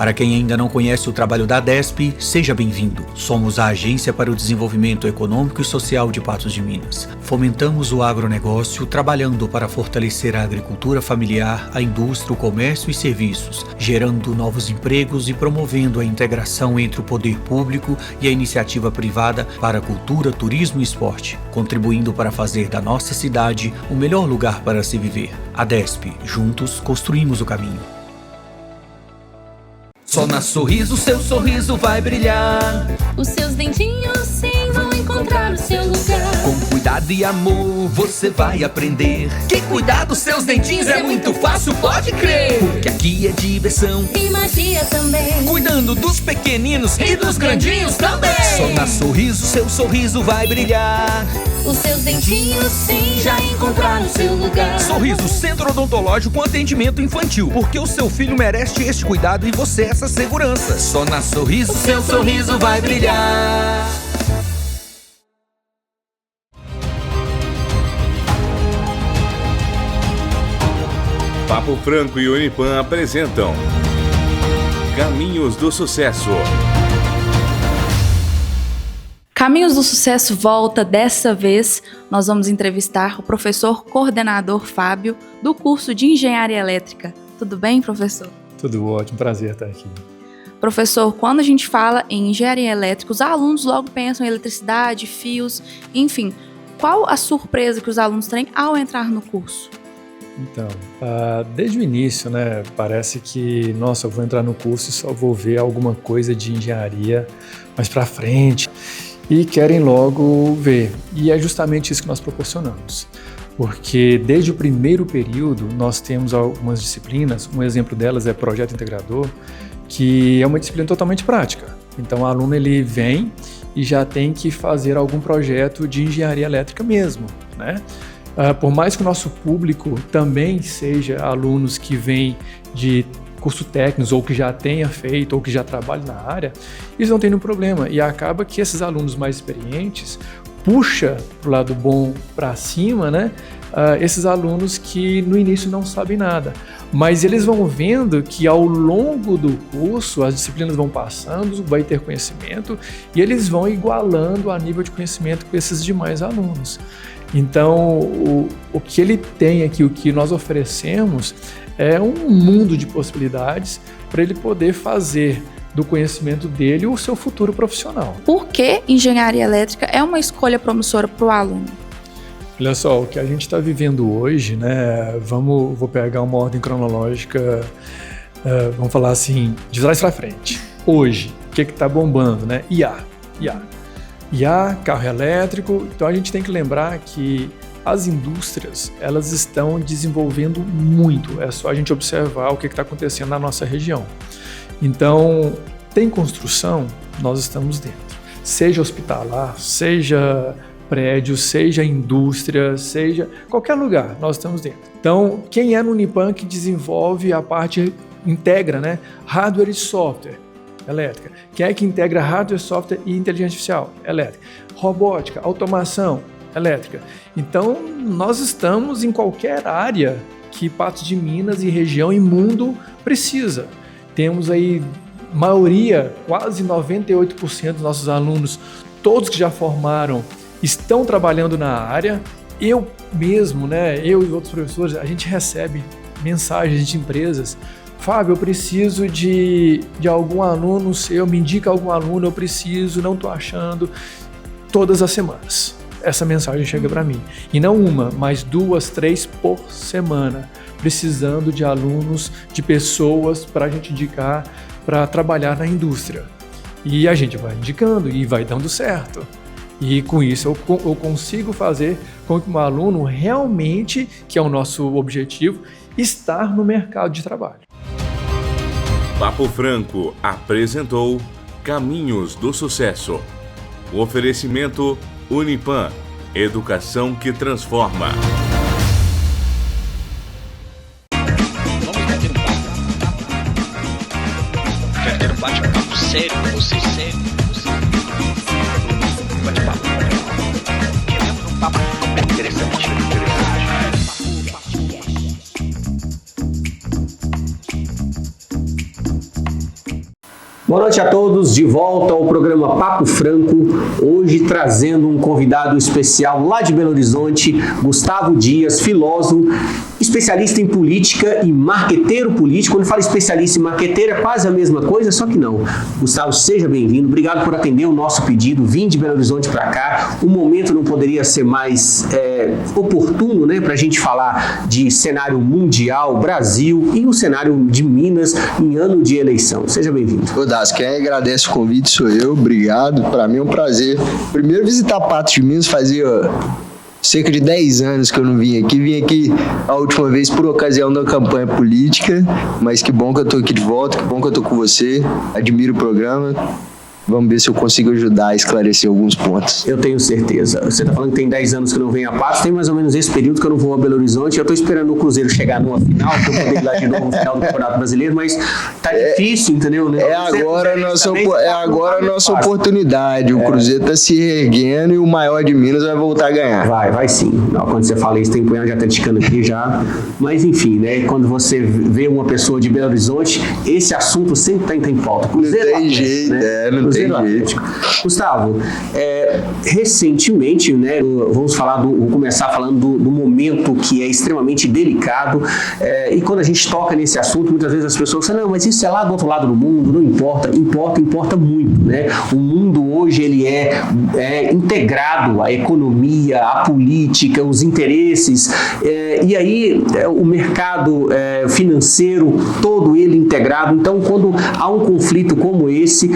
Para quem ainda não conhece o trabalho da ADESP, seja bem-vindo. Somos a Agência para o Desenvolvimento Econômico e Social de Patos de Minas. Fomentamos o agronegócio, trabalhando para fortalecer a agricultura familiar, a indústria, o comércio e serviços, gerando novos empregos e promovendo a integração entre o poder público e a iniciativa privada para a cultura, turismo e esporte, contribuindo para fazer da nossa cidade o melhor lugar para se viver. ADESP, juntos construímos o caminho. Só na Sorriso seu sorriso vai brilhar. Os seus dentinhos sim vão encontrar o seu lugar. Com cuidado e amor você vai aprender que cuidar dos seus dentinhos é muito fácil, pode crer. Porque aqui é diversão e magia também. Cuidando dos pequeninos e dos grandinhos também. Só na Sorriso seu sorriso vai brilhar. Os seus dentinhos sim já encontraram seu lugar. Sorriso Centro Odontológico com atendimento infantil, porque o seu filho merece este cuidado e você essa segurança. Só na Sorriso seu sorriso vai brilhar. Papo Franco e Unipan apresentam Caminhos do Sucesso. Caminhos do Sucesso volta. Dessa vez, nós vamos entrevistar o professor coordenador Fábio, do curso de Engenharia Elétrica. Tudo bem, professor? Tudo ótimo, prazer estar aqui. Professor, quando a gente fala em engenharia elétrica, os alunos logo pensam em eletricidade, fios, enfim. Qual a surpresa que os alunos têm ao entrar no curso? Então, desde o início, né, parece que, nossa, eu vou entrar no curso e só vou ver alguma coisa de engenharia mais para frente. E querem logo ver. E é justamente isso que nós proporcionamos. Porque desde o primeiro período nós temos algumas disciplinas, um exemplo delas é Projeto Integrador, que é uma disciplina totalmente prática. Então o aluno ele vem e já tem que fazer algum projeto de engenharia elétrica mesmo, né? Por mais que o nosso público também seja alunos que vêm de curso técnicos ou que já tenha feito ou que já trabalhe na área, eles não têm nenhum problema e acaba que esses alunos mais experientes puxa para o lado bom para cima, né? Esses alunos que no início não sabem nada, mas eles vão vendo que ao longo do curso as disciplinas vão passando, vai ter conhecimento e eles vão igualando a nível de conhecimento com esses demais alunos. Então, o que ele tem aqui, o que nós oferecemos é um mundo de possibilidades para ele poder fazer do conhecimento dele o seu futuro profissional. Por que engenharia elétrica é uma escolha promissora para o aluno? Olha só, o que a gente está vivendo hoje, né? Vou pegar uma ordem cronológica, vamos falar assim, de trás para frente. Hoje, o que está bombando, né? IA, carro elétrico. Então a gente tem que lembrar que as indústrias, elas estão desenvolvendo muito. É só a gente observar o que está acontecendo na nossa região. Então, tem construção, nós estamos dentro. Seja hospitalar, seja prédio, seja indústria, seja qualquer lugar, nós estamos dentro. Então, quem é no Unipan que desenvolve a parte, integra, né? Hardware e software, elétrica. Quem é que integra hardware, software e inteligência artificial? Elétrica. Robótica, automação, elétrica. Então, nós estamos em qualquer área que Patos de Minas e região e mundo precisa. Temos aí, maioria, quase 98% dos nossos alunos, todos que já formaram, estão trabalhando na área. Eu mesmo, né, eu e outros professores, a gente recebe mensagens de empresas: Fábio, eu preciso de algum aluno seu, me indica algum aluno, eu preciso, não estou achando. Todas as semanas essa mensagem chega para mim. E não uma, mas 2, 3 por semana, precisando de alunos, de pessoas para a gente indicar para trabalhar na indústria. E a gente vai indicando e vai dando certo. E com isso eu consigo fazer com que um aluno realmente, que é o nosso objetivo, estar no mercado de trabalho. Papo Franco apresentou Caminhos do Sucesso. O oferecimento Unipan, educação que transforma. Quer ter um bate-papo sério com você, sério? Bate-papo. Queremos um papo interessante. Boa noite a todos, de volta ao programa Papo Franco, hoje trazendo um convidado especial lá de Belo Horizonte, Gustavo Dias, filósofo, especialista em política e marqueteiro político. Quando fala especialista em marqueteiro é quase a mesma coisa, só que não. Gustavo, seja bem-vindo, obrigado por atender o nosso pedido, vim de Belo Horizonte para cá, o momento não poderia ser mais oportuno, né, para a gente falar de cenário mundial, Brasil e o cenário de Minas em ano de eleição. Seja bem-vindo. Ô Das, quem agradece o convite sou eu, obrigado, para mim é um prazer. Primeiro visitar Patos de Minas fazia cerca de 10 anos que eu não vim aqui a última vez por ocasião da campanha política, mas que bom que eu tô aqui de volta, que bom que eu tô com você, admiro o programa. Vamos ver se eu consigo ajudar a esclarecer alguns pontos. Eu tenho certeza. Você está falando que tem 10 anos que eu não venho a Patos, tem mais ou menos esse período que eu não vou a Belo Horizonte. Eu estou esperando o Cruzeiro chegar numa final, para eu poder ir lá de novo no final do Campeonato Brasileiro, mas tá difícil, entendeu? Né? É agora a nossa oportunidade. O Cruzeiro está se reerguendo e o maior de Minas vai voltar a ganhar. Vai sim. Não, quando você fala isso, tem punhado já criticando aqui já. Mas enfim, né? Quando você vê uma pessoa de Belo Horizonte, esse assunto sempre está em pauta. Cruzeiro não tem jeito, né? Não tem jeito. Gustavo, recentemente, né, vou começar falando do momento que é extremamente delicado, e quando a gente toca nesse assunto, muitas vezes as pessoas falam, não, mas isso é lá do outro lado do mundo, não importa. Importa muito, né? O mundo hoje, ele é integrado, a economia, a política, os interesses, e aí o mercado financeiro, todo ele integrado. Então, quando há um conflito como esse,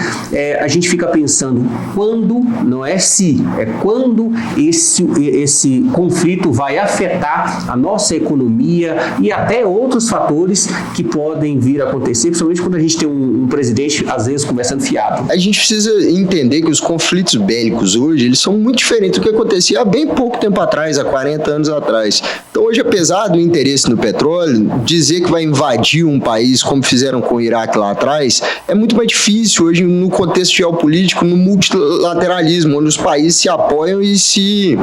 a gente fica pensando quando, não é se, é quando esse conflito vai afetar a nossa economia e até outros fatores que podem vir a acontecer, principalmente quando a gente tem um presidente, às vezes, conversando fiado. A gente precisa entender que os conflitos bélicos hoje, eles são muito diferentes do que acontecia há bem pouco tempo atrás, há 40 anos atrás. Então, hoje, apesar do interesse no petróleo, dizer que vai invadir um país, como fizeram com o Iraque lá atrás, é muito mais difícil hoje no contexto geopolítico, no multilateralismo, onde os países se apoiam e se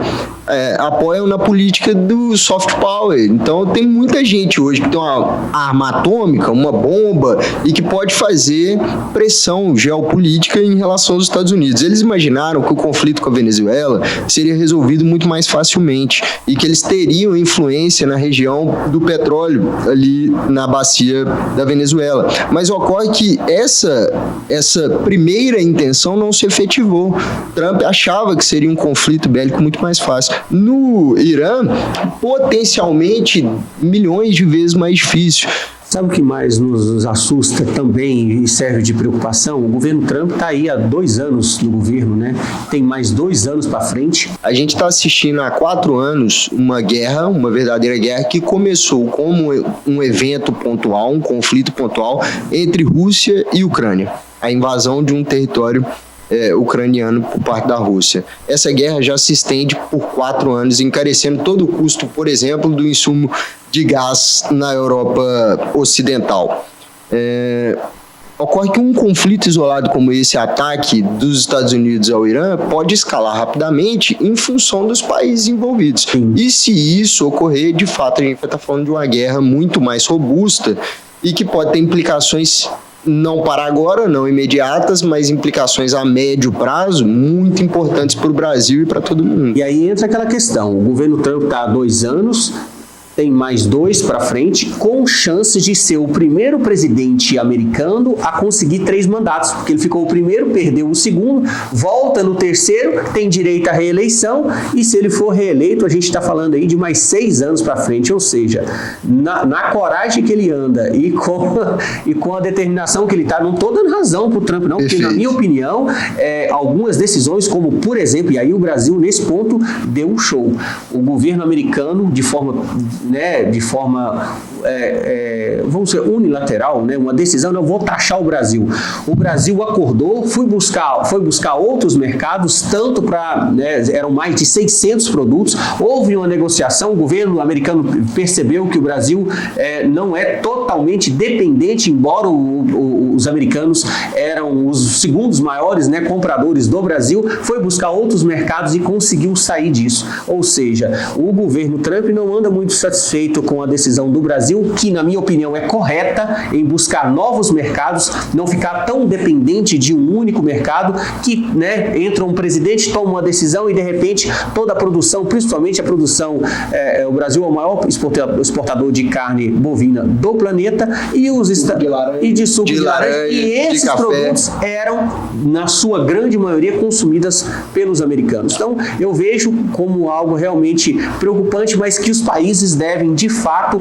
apoiam na política do soft power. Então tem muita gente hoje que tem uma arma atômica, uma bomba, e que pode fazer pressão geopolítica em relação aos Estados Unidos. Eles imaginaram que o conflito com a Venezuela seria resolvido muito mais facilmente e que eles teriam influência na região do petróleo, ali na bacia da Venezuela. Mas ocorre que essa primeira intenção não se efetivou. Trump achava que seria um conflito bélico muito mais fácil. No Irã, potencialmente milhões de vezes mais difícil. Sabe o que mais nos assusta também e serve de preocupação? O governo Trump está aí há 2 anos no governo, né? Tem mais 2 anos para frente. A gente está assistindo há 4 anos uma guerra, uma verdadeira guerra, que começou como um evento pontual, um conflito pontual entre Rússia e Ucrânia. A invasão de um território ucraniano por parte da Rússia. Essa guerra já se estende por 4 anos, encarecendo todo o custo, por exemplo, do insumo de gás na Europa Ocidental. Ocorre que um conflito isolado como esse ataque dos Estados Unidos ao Irã pode escalar rapidamente em função dos países envolvidos. Sim. E se isso ocorrer, de fato, a gente vai estar falando de uma guerra muito mais robusta e que pode ter implicações não para agora, não imediatas, mas implicações a médio prazo muito importantes para o Brasil e para todo mundo. E aí entra aquela questão, o governo Trump está há 2 anos, tem mais 2 para frente, com chances de ser o primeiro presidente americano a conseguir 3 mandatos, porque ele ficou o primeiro, perdeu o segundo, volta no terceiro, tem direito à reeleição, e se ele for reeleito, a gente está falando aí de mais 6 anos para frente, ou seja, na coragem que ele anda e com a determinação que ele está, não estou dando razão para o Trump não, porque na minha opinião, algumas decisões, como por exemplo, e aí o Brasil nesse ponto deu um show, o governo americano de forma vamos dizer, unilateral, né? Uma decisão, não vou taxar o Brasil. O Brasil acordou, foi buscar outros mercados, tanto para, né, eram mais de 600 produtos, houve uma negociação, o governo americano percebeu que o Brasil não é totalmente dependente, embora os americanos eram os segundos maiores, né, compradores do Brasil, foi buscar outros mercados e conseguiu sair disso. Ou seja, o governo Trump não anda muito satisfeito com a decisão do Brasil Brasil, que na minha opinião é correta, em buscar novos mercados, não ficar tão dependente de um único mercado, que, né, entra um presidente, toma uma decisão e de repente toda a produção, principalmente a produção, o Brasil é o maior exportador de carne bovina do planeta e de suco de laranja, e esses produtos eram, na sua grande maioria, consumidas pelos americanos. Então, eu vejo como algo realmente preocupante, mas que os países devem, de fato,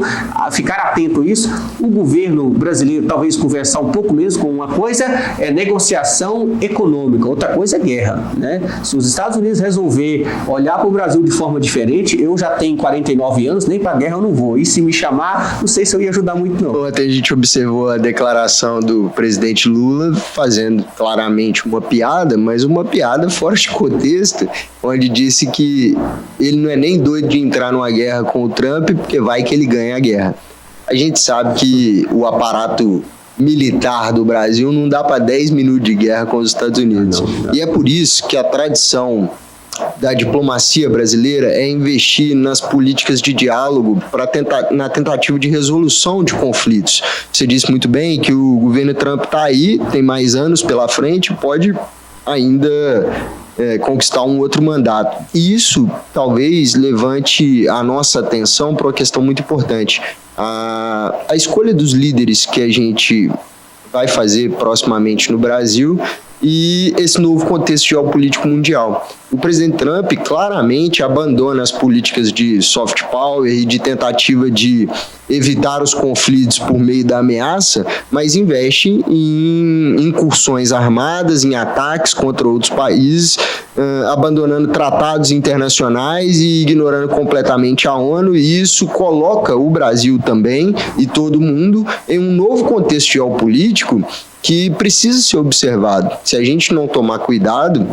ficar atento a isso. O governo brasileiro talvez conversar um pouco mesmo com uma coisa é negociação econômica, outra coisa é guerra, né? Se os Estados Unidos resolver olhar para o Brasil de forma diferente, eu já tenho 49 anos, nem para guerra eu não vou. E se me chamar, não sei se eu ia ajudar muito, não. Ontem a gente observou a declaração do presidente Lula fazendo claramente uma piada, mas uma piada fora de contexto, onde disse que ele não é nem doido de entrar numa guerra com o Trump, porque vai que ele ganha a guerra. A gente sabe que o aparato militar do Brasil não dá para 10 minutos de guerra com os Estados Unidos. Não. E é por isso que a tradição da diplomacia brasileira é investir nas políticas de diálogo na tentativa de resolução de conflitos. Você disse muito bem que o governo Trump está aí, tem mais anos pela frente, pode ainda conquistar um outro mandato. E isso talvez levante a nossa atenção para uma questão muito importante. A escolha dos líderes que a gente vai fazer proximamente no Brasil e esse novo contexto geopolítico mundial. O presidente Trump claramente abandona as políticas de soft power e de tentativa de evitar os conflitos por meio da ameaça, mas investe em incursões armadas, em ataques contra outros países, abandonando tratados internacionais e ignorando completamente a ONU, e isso coloca o Brasil também e todo mundo em um novo contexto geopolítico que precisa ser observado. Se a gente não tomar cuidado,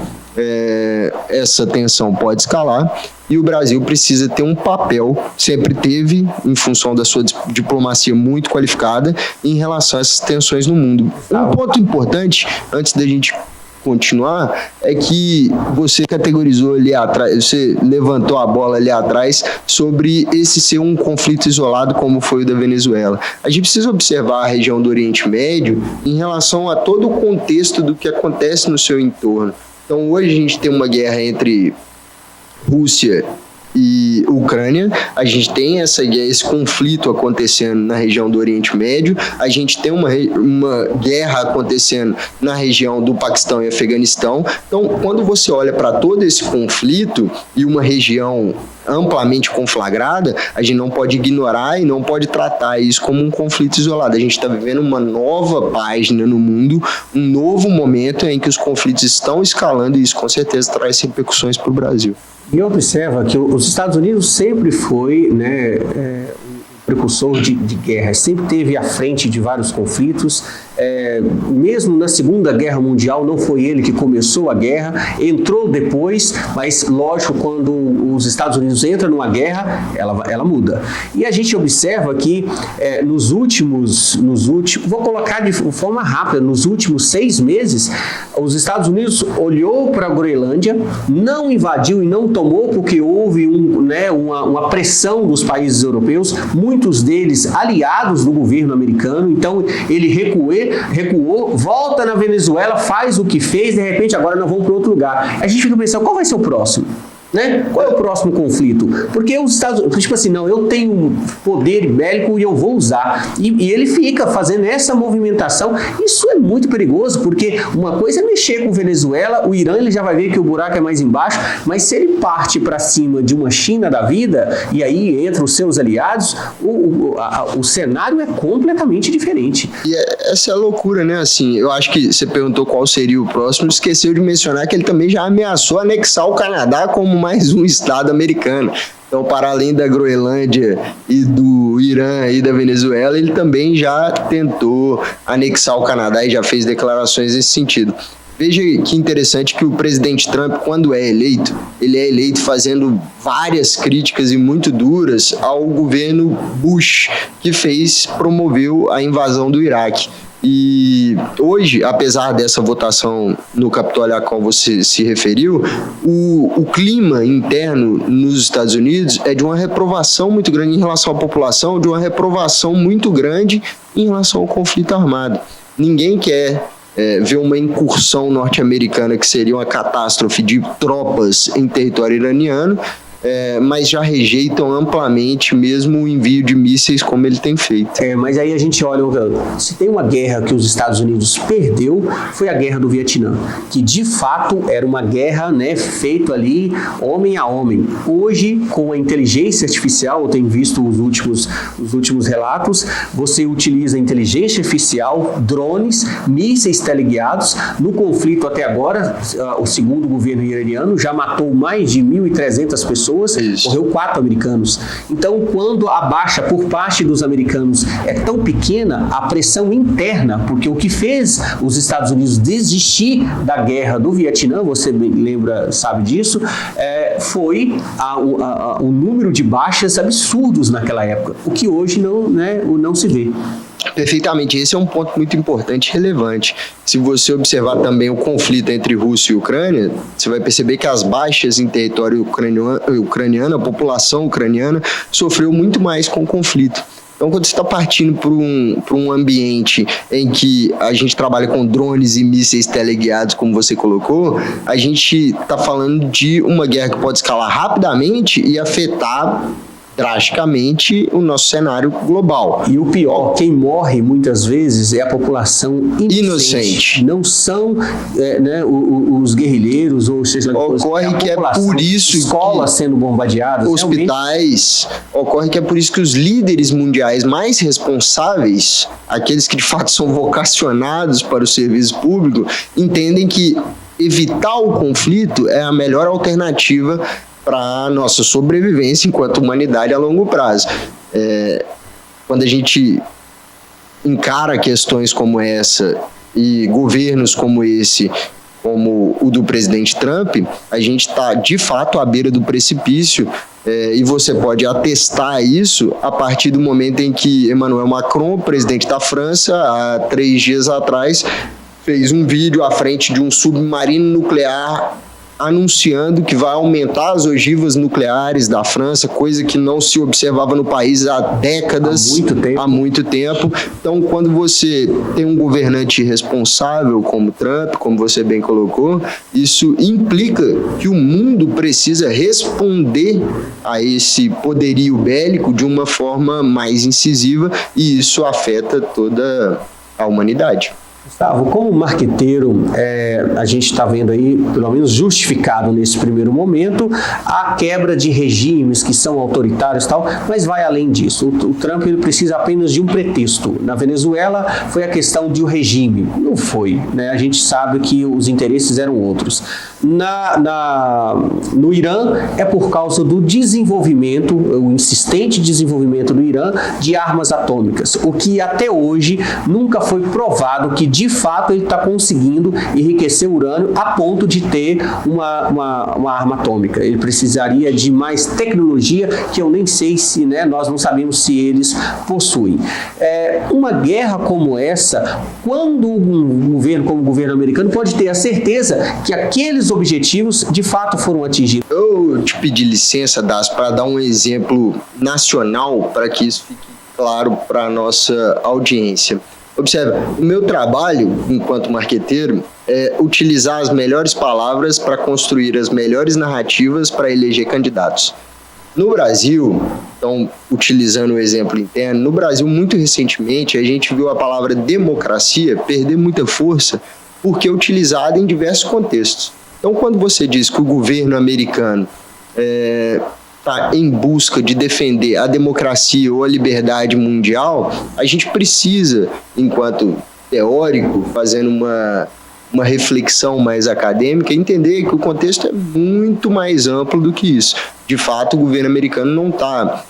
essa tensão pode escalar e o Brasil precisa ter um papel, sempre teve, em função da sua diplomacia muito qualificada, em relação a essas tensões no mundo. Um ponto importante, antes da gente continuar, é que você categorizou ali atrás, você levantou a bola ali atrás sobre esse ser um conflito isolado como foi o da Venezuela. A gente precisa observar a região do Oriente Médio em relação a todo o contexto do que acontece no seu entorno. Então hoje a gente tem uma guerra entre Rússia e Ucrânia, a gente tem esse conflito acontecendo na região do Oriente Médio, a gente tem uma guerra acontecendo na região do Paquistão e Afeganistão. Então, quando você olha para todo esse conflito e uma região amplamente conflagrada, a gente não pode ignorar e não pode tratar isso como um conflito isolado. A gente está vivendo uma nova página no mundo, um novo momento em que os conflitos estão escalando e isso com certeza traz repercussões para o Brasil. E observa que os Estados Unidos sempre foi, né, precursor de guerra, sempre teve à frente de vários conflitos, mesmo na Segunda Guerra Mundial não foi ele que começou a guerra, entrou depois, mas lógico, quando os Estados Unidos entram numa guerra, ela muda. E a gente observa que nos últimos, vou colocar de forma rápida, nos últimos 6 meses, os Estados Unidos olhou para a Groenlândia, não invadiu e não tomou, porque houve uma pressão dos países europeus, muitos deles aliados do governo americano, então ele recuou, volta na Venezuela, faz o que fez, de repente agora nós vamos para outro lugar. A gente fica pensando, qual vai ser o próximo? Né? Qual é o próximo conflito? Porque os Estados Unidos, tipo assim, não, eu tenho poder bélico e eu vou usar. E ele fica fazendo essa movimentação. Isso é muito perigoso, porque uma coisa é mexer com Venezuela, o Irã ele já vai ver que o buraco é mais embaixo, mas se ele parte para cima de uma China da vida, e aí entra os seus aliados, o cenário é completamente diferente. E essa é a loucura, né? Assim, eu acho que você perguntou qual seria o próximo, esqueceu de mencionar que ele também já ameaçou anexar o Canadá como mais um estado americano. Então, para além da Groenlândia e do Irã e da Venezuela, ele também já tentou anexar o Canadá e já fez declarações nesse sentido. Veja que interessante que o presidente Trump, quando é eleito, ele é eleito fazendo várias críticas e muito duras ao governo Bush, que promoveu a invasão do Iraque. E hoje, apesar dessa votação no Capitólio a qual você se referiu, o clima interno nos Estados Unidos é de uma reprovação muito grande em relação à população, de uma reprovação muito grande em relação ao conflito armado. Ninguém quer ver uma incursão norte-americana que seria uma catástrofe de tropas em território iraniano, mas já rejeitam amplamente mesmo o envio de mísseis como ele tem feito. Mas aí a gente olha, se tem uma guerra que os Estados Unidos perdeu, foi a Guerra do Vietnã, que de fato era uma guerra, né, feita ali homem a homem. Hoje, com a inteligência artificial, eu tenho visto os últimos relatos, você utiliza a inteligência artificial, drones, mísseis teleguiados. No conflito até agora, o segundo governo iraniano já matou mais de 1.300 pessoas, morreu 4 americanos. Então, quando a baixa por parte dos americanos é tão pequena, a pressão interna, porque o que fez os Estados Unidos desistir da guerra do Vietnã, você lembra, sabe disso, foi o número de baixas absurdos naquela época, o que hoje não se vê. Perfeitamente, esse é um ponto muito importante e relevante. Se você observar também o conflito entre Rússia e Ucrânia, você vai perceber que as baixas em território ucraniano, a população ucraniana, sofreu muito mais com o conflito. Então, quando você está partindo para um ambiente em que a gente trabalha com drones e mísseis teleguiados, como você colocou, a gente está falando de uma guerra que pode escalar rapidamente e afetar drasticamente o nosso cenário global. E o pior, quem morre muitas vezes é a população inocente. Não são os guerrilheiros, ou seja, ocorre que é por isso escolas sendo bombardeadas, hospitais, ocorre que é por isso que os líderes mundiais mais responsáveis, aqueles que de fato são vocacionados para o serviço público, entendem que evitar o conflito é a melhor alternativa para a nossa sobrevivência enquanto humanidade a longo prazo. Quando a gente encara questões como essa e governos como esse, como o do presidente Trump, a gente está de fato à beira do precipício, e você pode atestar isso a partir do momento em que Emmanuel Macron, presidente da França, há 3 dias atrás, fez um vídeo à frente de um submarino nuclear anunciando que vai aumentar as ogivas nucleares da França, coisa que não se observava no país há décadas, há muito tempo. Então, quando você tem um governante responsável como Trump, como você bem colocou, isso implica que o mundo precisa responder a esse poderio bélico de uma forma mais incisiva, e isso afeta toda a humanidade. Gustavo, como marqueteiro, a gente está vendo aí, pelo menos justificado nesse primeiro momento, a quebra de regimes que são autoritários e tal, mas vai além disso. O Trump ele precisa apenas de um pretexto. Na Venezuela foi a questão de um regime. Não foi, né? A gente sabe que os interesses eram outros. No Irã é por causa do desenvolvimento, o insistente desenvolvimento do Irã de armas atômicas, o que até hoje nunca foi provado que de fato ele está conseguindo enriquecer o urânio a ponto de ter uma arma atômica. Ele precisaria de mais tecnologia que eu nem sei se, nós não sabemos se eles possuem. Uma guerra como essa, quando um governo como o governo americano pode ter a certeza que aqueles objetivos de fato foram atingidos. Eu te pedi licença, Das, para dar um exemplo nacional para que isso fique claro para a nossa audiência. Observe, o meu trabalho enquanto marqueteiro é utilizar as melhores palavras para construir as melhores narrativas para eleger candidatos. No Brasil, então, utilizando o exemplo interno, no Brasil, muito recentemente, a gente viu a palavra democracia perder muita força porque é utilizada em diversos contextos. Então, quando você diz que o governo americano está em busca de defender a democracia ou a liberdade mundial, a gente precisa, enquanto teórico, fazendo uma reflexão mais acadêmica, entender que o contexto é muito mais amplo do que isso. De fato, o governo americano não está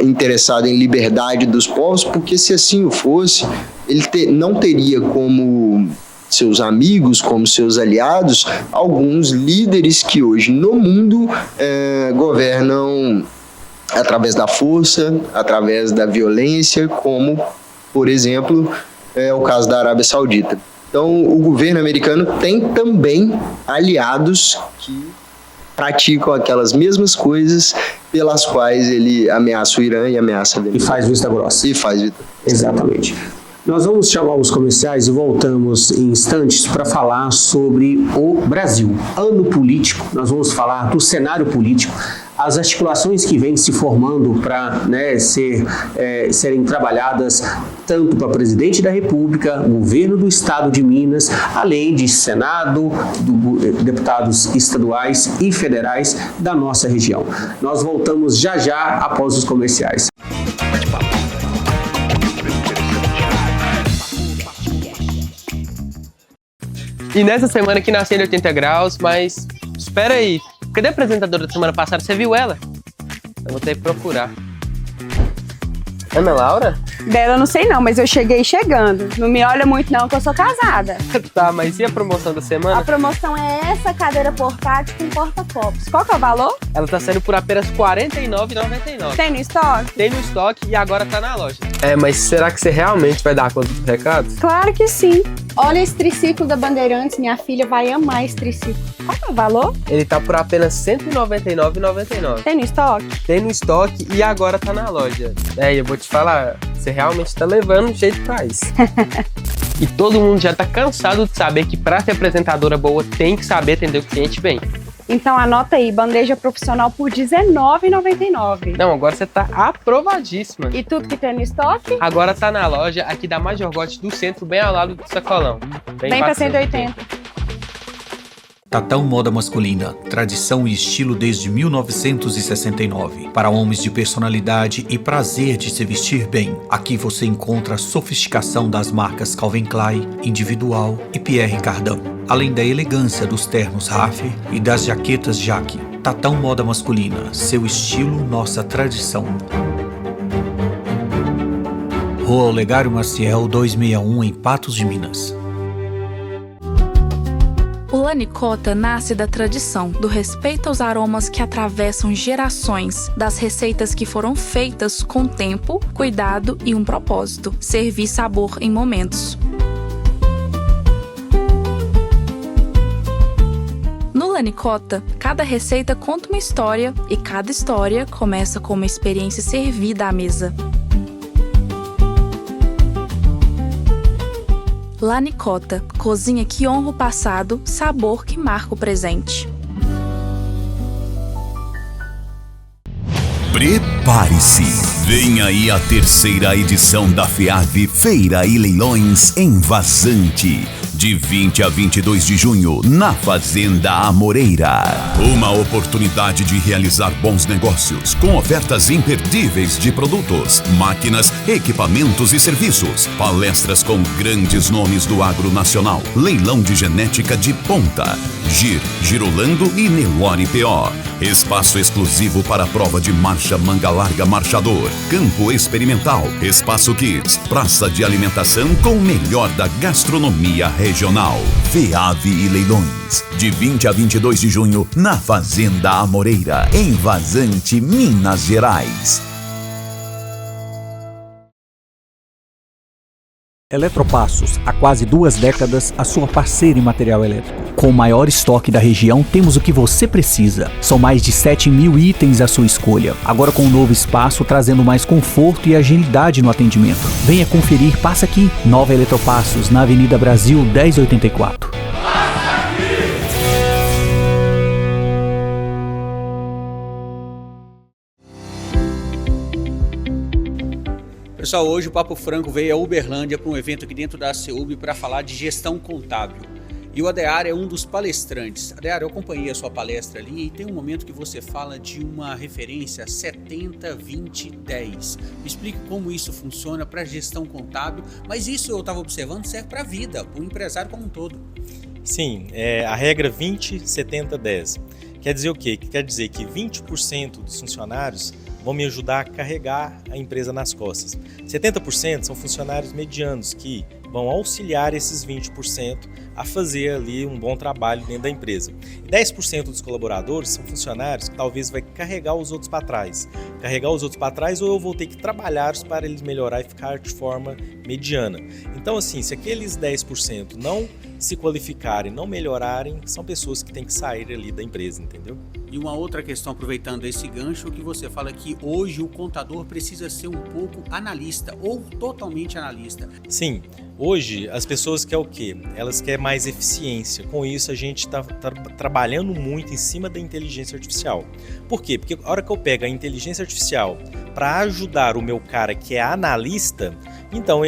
interessado em liberdade dos povos, porque se assim o fosse, ele não teria como seus amigos, como seus aliados, alguns líderes que hoje no mundo governam através da força, através da violência, como, por exemplo, é o caso da Arábia Saudita. Então, o governo americano tem também aliados que praticam aquelas mesmas coisas pelas quais ele ameaça o Irã e ameaça a Venezuela. E faz vista grossa. E faz vista. Exatamente. Nós vamos chamar os comerciais e voltamos em instantes para falar sobre o Brasil. Ano político, nós vamos falar do cenário político, as articulações que vêm se formando para serem trabalhadas tanto para presidente da República, governo do Estado de Minas, além de Senado, deputados estaduais e federais da nossa região. Nós voltamos já após os comerciais. E nessa semana que nasceu em 80 graus, mas espera aí, cadê a apresentadora da semana passada? Você viu ela? Eu vou ter que procurar. Ana Laura? Dela eu não sei não, mas eu cheguei chegando. Não me olha muito não, que eu sou casada. Tá, mas e a promoção da semana? A promoção é essa cadeira portátil com porta-copos. Qual que é o valor? Ela tá saindo por apenas R$ 49,99. Tem no estoque? Tem no estoque e agora tá na loja. Mas será que você realmente vai dar conta do recado? Claro que sim. Olha esse triciclo da Bandeirantes, minha filha vai amar esse triciclo. Qual que é o valor? Ele tá por apenas R$ 199,99. Tem no estoque? Tem no estoque e agora tá na loja. Eu vou te falar, você realmente tá levando jeito pra isso. E todo mundo já tá cansado de saber que pra ser apresentadora boa tem que saber atender o cliente bem. Então anota aí, bandeja profissional por R$19,99. Não, agora você tá aprovadíssima. E tudo que tem no estoque? Agora tá na loja aqui da Major Gotti do centro, bem ao lado do Sacolão. Bem pra 180. Tatão Moda Masculina, tradição e estilo desde 1969. Para homens de personalidade e prazer de se vestir bem, aqui você encontra a sofisticação das marcas Calvin Klein, Individual e Pierre Cardin, além da elegância dos ternos Raffer e das jaquetas Jaque. Tatão Moda Masculina, seu estilo, nossa tradição. Rua Olegário Maciel 261 em Patos de Minas. O Lanicota nasce da tradição, do respeito aos aromas que atravessam gerações, das receitas que foram feitas com tempo, cuidado e um propósito: servir sabor em momentos. No Lanicota, cada receita conta uma história e cada história começa com uma experiência servida à mesa. Lanicota, cozinha que honra o passado, sabor que marca o presente. Prepare-se! Vem aí a terceira edição da FEAV Feira e Leilões em Vazante. De 20 a 22 de junho, na Fazenda Amoreira. Uma oportunidade de realizar bons negócios, com ofertas imperdíveis de produtos, máquinas, equipamentos e serviços. Palestras com grandes nomes do agro nacional. Leilão de genética de ponta. Girolando e Nelore PO. Espaço exclusivo para a prova de marcha manga larga marchador. Campo experimental. Espaço Kids. Praça de alimentação com o melhor da gastronomia regional. FEAV e Leilões. De 20 a 22 de junho, na Fazenda Amoreira, em Vazante, Minas Gerais. Eletropassos, há quase 2 décadas, a sua parceira em material elétrico. Com o maior estoque da região, temos o que você precisa. São mais de 7.000 itens à sua escolha. Agora com um novo espaço, trazendo mais conforto e agilidade no atendimento. Venha conferir, passa aqui. Nova Eletropassos, na Avenida Brasil 1084. Pessoal, hoje o Papo Franco veio a Uberlândia para um evento aqui dentro da ACUB para falar de gestão contábil. E o Adear é um dos palestrantes. Adear, eu acompanhei a sua palestra ali e tem um momento que você fala de uma referência 70-20-10. Me explique como isso funciona para a gestão contábil, mas isso eu estava observando serve para a vida, para o empresário como um todo. Sim, a regra 20-70-10. Quer dizer o quê? Quer dizer que 20% dos funcionários vão me ajudar a carregar a empresa nas costas. 70% são funcionários medianos que vão auxiliar esses 20% a fazer ali um bom trabalho dentro da empresa. E 10% dos colaboradores são funcionários que talvez vai carregar os outros para trás. Carregar os outros para trás, ou eu vou ter que trabalhar para eles melhorar e ficar de forma mediana. Então, assim, se aqueles 10% não se qualificarem, não melhorarem, são pessoas que têm que sair ali da empresa, entendeu? E uma outra questão, aproveitando esse gancho, que você fala que hoje o contador precisa ser um pouco analista ou totalmente analista. Sim, hoje as pessoas querem o quê? Elas querem mais eficiência. Com isso a gente está trabalhando muito em cima da inteligência artificial. Por quê? Porque a hora que eu pego a inteligência artificial para ajudar o meu cara que é analista, então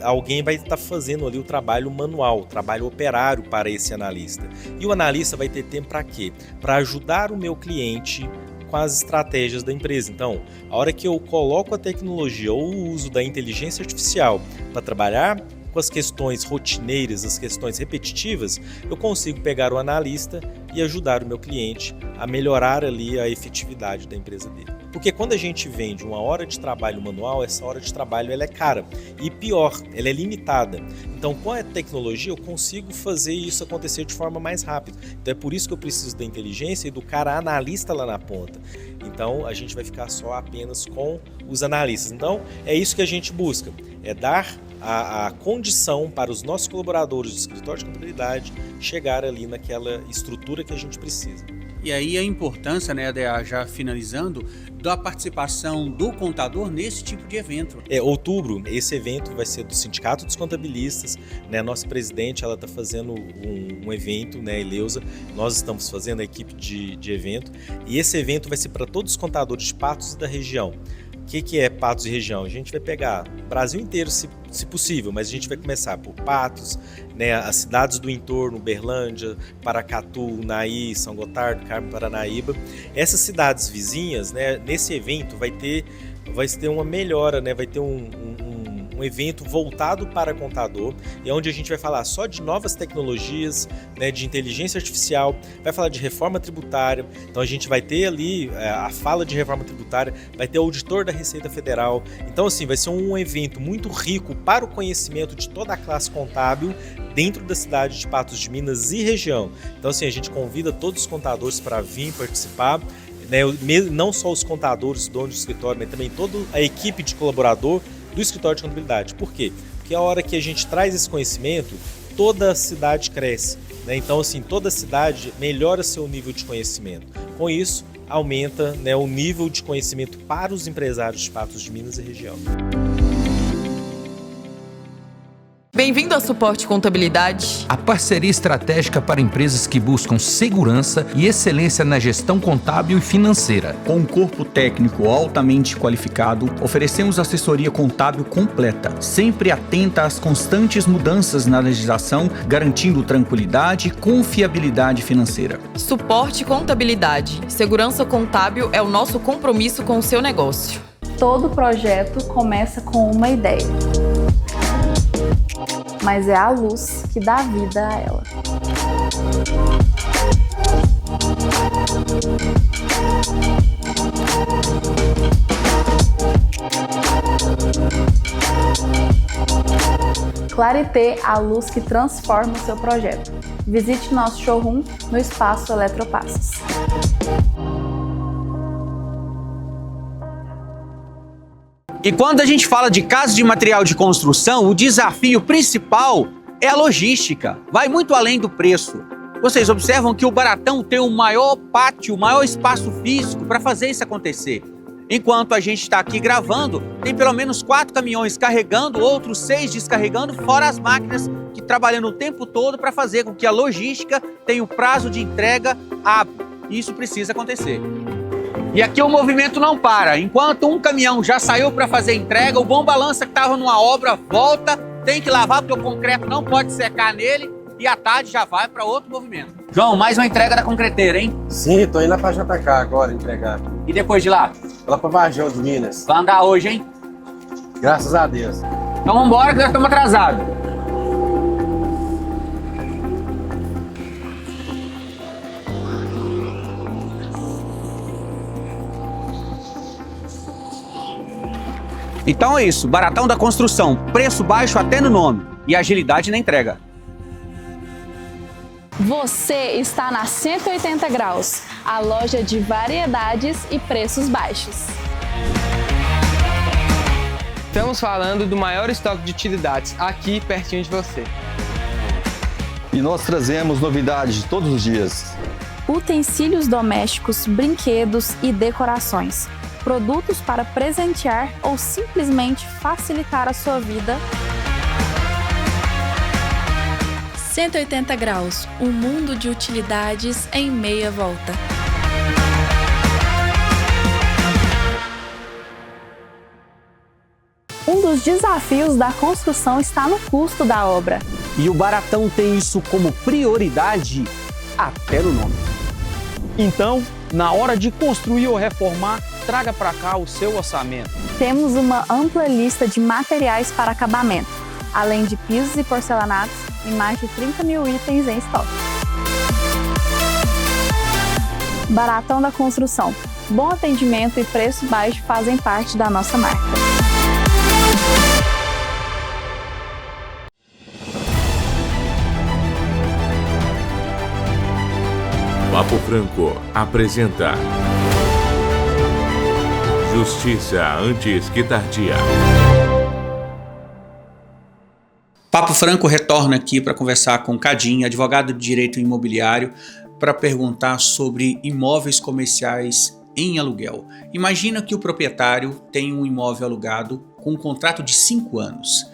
alguém vai estar fazendo ali o trabalho manual, o trabalho operário para esse analista. E o analista vai ter tempo para quê? Para ajudar o meu cliente com as estratégias da empresa. Então, a hora que eu coloco a tecnologia ou o uso da inteligência artificial para trabalhar com as questões rotineiras, as questões repetitivas, eu consigo pegar o analista e ajudar o meu cliente a melhorar ali a efetividade da empresa dele. Porque quando a gente vende uma hora de trabalho manual, essa hora de trabalho ela é cara. E pior, ela é limitada. Então, com a tecnologia, eu consigo fazer isso acontecer de forma mais rápida. Então, é por isso que eu preciso da inteligência e do cara analista lá na ponta. Então, a gente vai ficar só apenas com os analistas. Então, é isso que a gente busca. É dar a condição para os nossos colaboradores do escritório de contabilidade chegar ali naquela estrutura que a gente precisa. E aí a importância, né, já finalizando, da participação do contador nesse tipo de evento. Outubro, esse evento vai ser do Sindicato dos Contabilistas, né? Nossa presidente, ela está fazendo um evento, né, Eleusa, nós estamos fazendo a equipe de evento, e esse evento vai ser para todos os contadores de Patos e da região. O que é Patos e região? A gente vai pegar o Brasil inteiro, se possível, mas a gente vai começar por Patos, né, as cidades do entorno, Uberlândia, Paracatu, Naí, São Gotardo, Carmo, Paranaíba. Essas cidades vizinhas, né, nesse evento vai ter uma melhora, né, vai ter um evento voltado para contador, e onde a gente vai falar só de novas tecnologias, né, de inteligência artificial, vai falar de reforma tributária. Então a gente vai ter ali a fala de reforma tributária, vai ter o auditor da Receita Federal. Então assim, vai ser um evento muito rico para o conhecimento de toda a classe contábil dentro da cidade de Patos de Minas e região. Então assim, a gente convida todos os contadores para vir participar, né, não só os contadores, donos do escritório, mas também toda a equipe de colaborador do escritório de contabilidade. Por quê? Porque a hora que a gente traz esse conhecimento, toda a cidade cresce, né? Então, assim, toda a cidade melhora seu nível de conhecimento. Com isso, aumenta, né, o nível de conhecimento para os empresários de Patos de Minas e região. Bem-vindo ao Suporte Contabilidade. A parceria estratégica para empresas que buscam segurança e excelência na gestão contábil e financeira. Com um corpo técnico altamente qualificado, oferecemos assessoria contábil completa, sempre atenta às constantes mudanças na legislação, garantindo tranquilidade e confiabilidade financeira. Suporte Contabilidade. Segurança contábil é o nosso compromisso com o seu negócio. Todo projeto começa com uma ideia, mas é a luz que dá vida a ela. Clarité, a luz que transforma o seu projeto. Visite nosso showroom no Espaço Eletropassos. E quando a gente fala de casa de material de construção, o desafio principal é a logística. Vai muito além do preço. Vocês observam que o Baratão tem o maior pátio, o maior espaço físico para fazer isso acontecer. Enquanto a gente está aqui gravando, tem pelo menos 4 caminhões carregando, outros 6 descarregando, fora as máquinas que trabalham o tempo todo para fazer com que a logística tenha o prazo de entrega hábil. Isso precisa acontecer. E aqui o movimento não para. Enquanto um caminhão já saiu para fazer entrega, o bomba-lança que estava numa obra volta, tem que lavar porque o concreto não pode secar nele e à tarde já vai para outro movimento. João, mais uma entrega da concreteira, hein? Sim, tô indo lá pra JK agora entregar. E depois de lá? Lá pra Varjão de Minas. Vai andar hoje, hein? Graças a Deus. Então vamos embora que nós estamos atrasados. Então é isso, Baratão da Construção, preço baixo até no nome. e agilidade na entrega. Você está na 180 Graus, a loja de variedades e preços baixos. Estamos falando do maior estoque de utilidades aqui pertinho de você. E nós trazemos novidades todos os dias. Utensílios domésticos, brinquedos e decorações. Produtos para presentear ou simplesmente facilitar a sua vida. 180 Graus, um mundo de utilidades em meia volta. Um dos desafios da construção está no custo da obra. E o Baratão tem isso como prioridade até no nome. Então, na hora de construir ou reformar, traga para cá o seu orçamento. Temos uma ampla lista de materiais para acabamento, além de pisos e porcelanatos e mais de 30 mil itens em estoque. Baratão da Construção. Bom atendimento e preço baixo fazem parte da nossa marca. Papo Franco apresenta Justiça antes que tardia. Papo Franco retorna aqui para conversar com Cadim, advogado de direito imobiliário, para perguntar sobre imóveis comerciais em aluguel. Imagina que o proprietário tem um imóvel alugado com um contrato de 5 anos.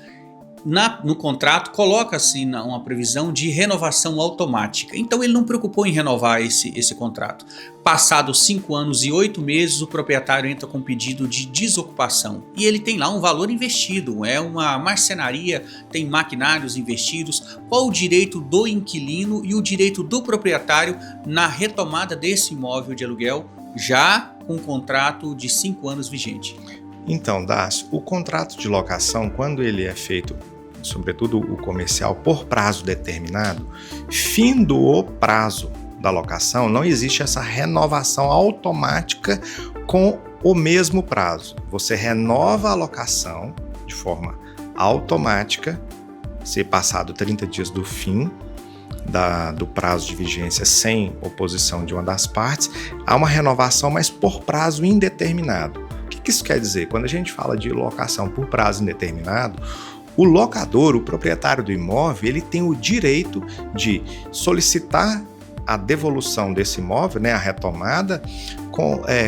No contrato coloca-se uma previsão de renovação automática. Então ele não preocupou em renovar esse contrato. Passados 5 anos e 8 meses, o proprietário entra com pedido de desocupação. E ele tem lá um valor investido, é uma marcenaria, tem maquinários investidos. Qual o direito do inquilino e o direito do proprietário na retomada desse imóvel de aluguel, já com um contrato de 5 anos vigente? Então, Dácio, o contrato de locação, quando ele é feito, sobretudo o comercial, por prazo determinado, findo o prazo da locação, não existe essa renovação automática com o mesmo prazo. Você renova a locação de forma automática, se passado 30 dias do fim do prazo de vigência sem oposição de uma das partes, há uma renovação, mas por prazo indeterminado. O que isso quer dizer? Quando a gente fala de locação por prazo indeterminado, o locador, o proprietário do imóvel, ele tem o direito de solicitar a devolução desse imóvel, né, a retomada,